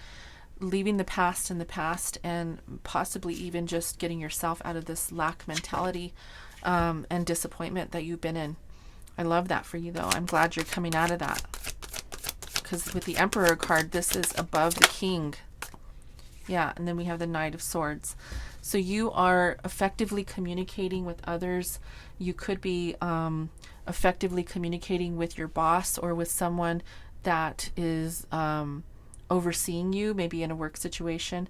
leaving the past in the past, and possibly even just getting yourself out of this lack mentality and disappointment that you've been in. I love that for you, though. I'm glad you're coming out of that. Because with the Emperor card, this is above the King. Yeah, and then we have the Knight of Swords. So you are effectively communicating with others. You could be effectively communicating with your boss or with someone that is overseeing you, maybe in a work situation,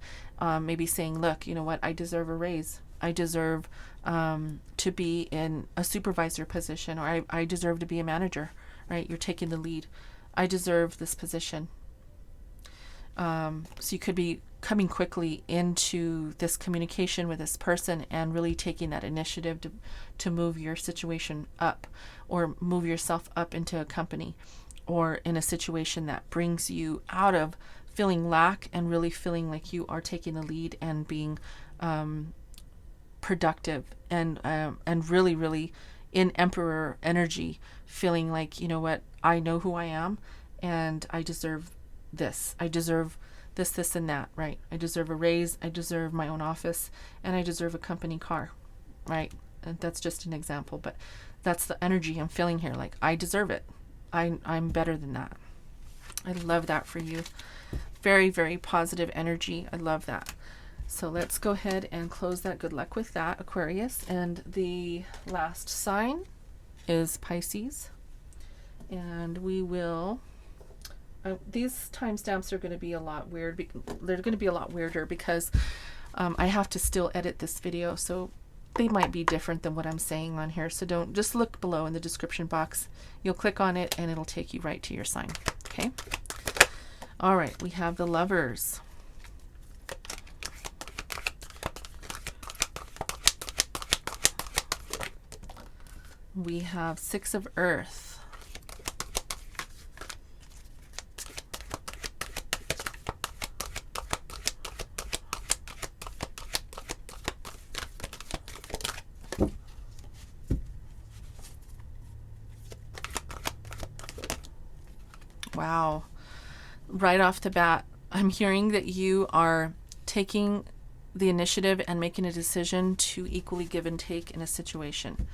maybe saying, look, you know what, I deserve a raise. I deserve to be in a supervisor position, or I deserve to be a manager, right? You're taking the lead. I deserve this position. So you could be coming quickly into this communication with this person and really taking that initiative to move your situation up, or move yourself up into a company or in a situation that brings you out of feeling lack and really feeling like you are taking the lead and being productive and really in emperor energy, feeling like, you know what, I know who I am and I deserve this. I deserve this, and that, right? I deserve a raise. I deserve my own office, and I deserve a company car, right? And that's just an example, but that's the energy I'm feeling here. Like, I deserve it. I'm better than that. I love that for you. Very, very positive energy. I love that. So let's go ahead and close that. Good luck with that, Aquarius. And the last sign is Pisces. And we will... these timestamps are going to be a lot weird. They're going to be a lot weirder because I have to still edit this video, so they might be different than what I'm saying on here. So don't, just look below in the description box. You'll click on it and it'll take you right to your sign. Okay. All right. We have the Lovers. We have Six of Earth. Wow. Right off the bat, I'm hearing that you are taking the initiative and making a decision to equally give and take in a situation.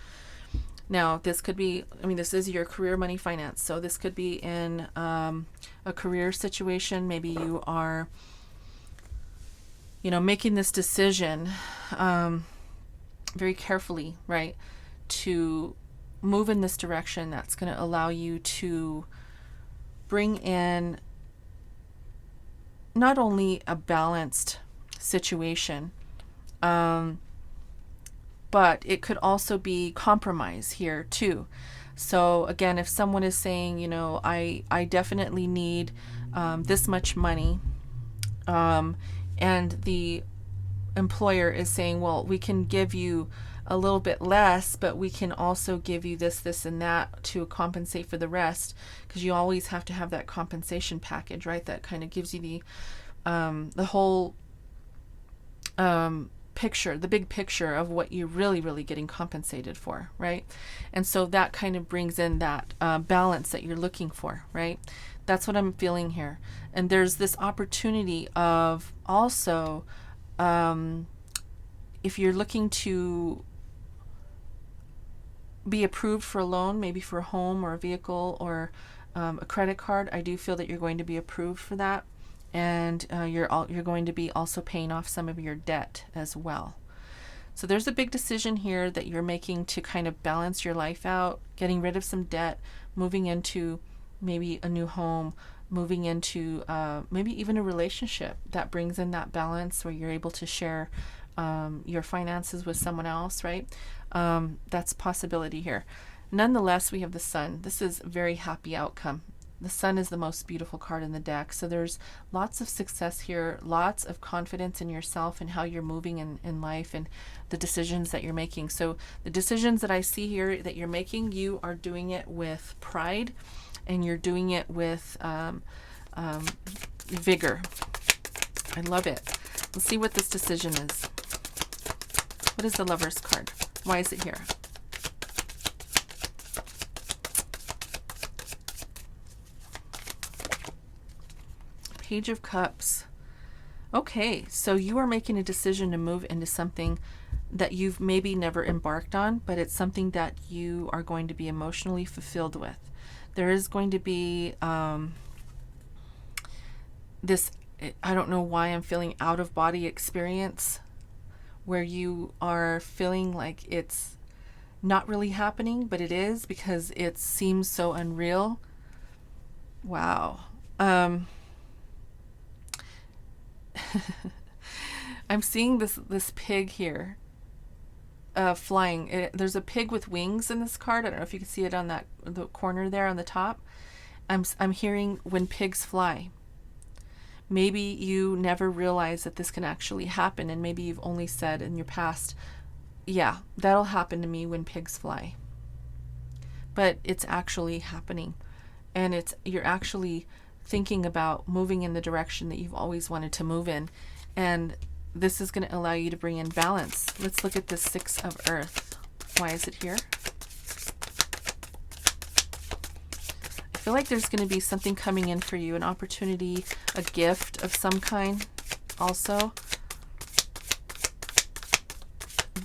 Now, this could be, I mean, this is your career, money, finance. So this could be in a career situation. Maybe you are, you know, making this decision very carefully, right, to move in this direction that's going to allow you to bring in not only a balanced situation, but it could also be compromise here too. So again, if someone is saying, you know, I definitely need this much money, and the employer is saying, well, we can give you a little bit less, but we can also give you this, and that to compensate for the rest, because you always have to have that compensation package, right? That kind of gives you the whole picture, the big picture of what you're really getting compensated for, right? And so that kind of brings in that balance that you're looking for, right? That's what I'm feeling here. And there's this opportunity of also, if you're looking to be approved for a loan, maybe for a home or a vehicle or a credit card, I do feel that you're going to be approved for that. And you're going to be also paying off some of your debt as well. So there's a big decision here that you're making to kind of balance your life out, getting rid of some debt, moving into maybe a new home, moving into maybe even a relationship that brings in that balance where you're able to share your finances with someone else, right? That's a possibility here. Nonetheless, we have the Sun. This is a very happy outcome. The Sun is the most beautiful card in the deck. So there's lots of success here, lots of confidence in yourself and how you're moving in life and the decisions that you're making. So the decisions that I see here that you're making, you are doing it with pride and you're doing it with vigor. I love it. Let's see what this decision is. What is the Lover's card? Why is it here? Page of Cups. Okay, so you are making a decision to move into something that you've maybe never embarked on, but it's something that you are going to be emotionally fulfilled with. There is going to be this, I don't know why I'm feeling out of body experience where you are feeling like it's not really happening, but it is because it seems so unreal. Wow. I'm seeing this pig here flying. There's a pig with wings in this card. I don't know if you can see it on the corner there on the top. I'm hearing when pigs fly. Maybe you never realized that this can actually happen, and maybe you've only said in your past, yeah, that'll happen to me when pigs fly. But it's actually happening, and you're actually thinking about moving in the direction that you've always wanted to move in, and this is going to allow you to bring in balance. Let's look at the Six of Earth. Why is it here? I feel like there's going to be something coming in for you, an opportunity, a gift of some kind also.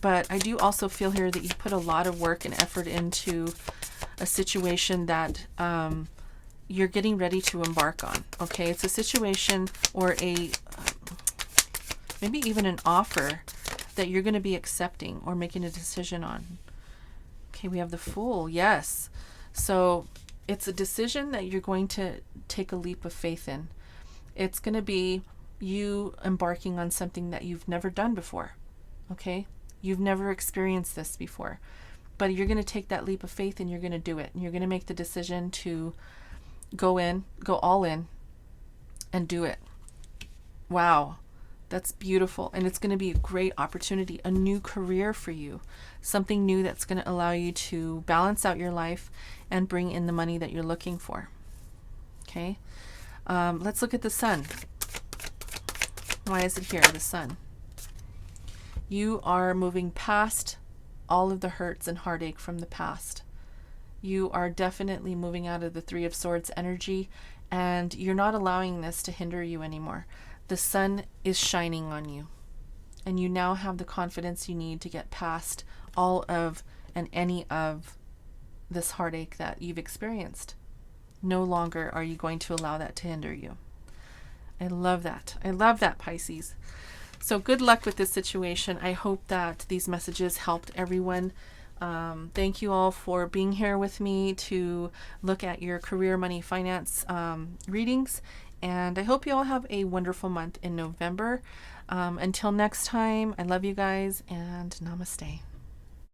But I do also feel here that you put a lot of work and effort into a situation that you're getting ready to embark on. Okay, it's a situation or maybe even an offer that you're going to be accepting or making a decision on. Okay, we have the Fool. Yes. So it's a decision that you're going to take a leap of faith in. It's going to be you embarking on something that you've never done before. Okay? You've never experienced this before. But you're going to take that leap of faith and you're going to do it. And you're going to make the decision to go all in and do it. Wow. That's beautiful. And it's going to be a great opportunity, a new career for you, something new that's going to allow you to balance out your life and bring in the money that you're looking for. Okay. Let's look at the Sun. Why is it here, the Sun? You are moving past all of the hurts and heartache from the past. You are definitely moving out of the Three of Swords energy, and you're not allowing this to hinder you anymore. The sun is shining on you, and you now have the confidence you need to get past all of and any of this heartache that you've experienced. No longer are you going to allow that to hinder you. I love that. I love that, Pisces. So good luck with this situation. I hope that these messages helped everyone. Thank you all for being here with me to look at your career, money, finance readings. And I hope you all have a wonderful month in November. Until next time, I love you guys, and namaste.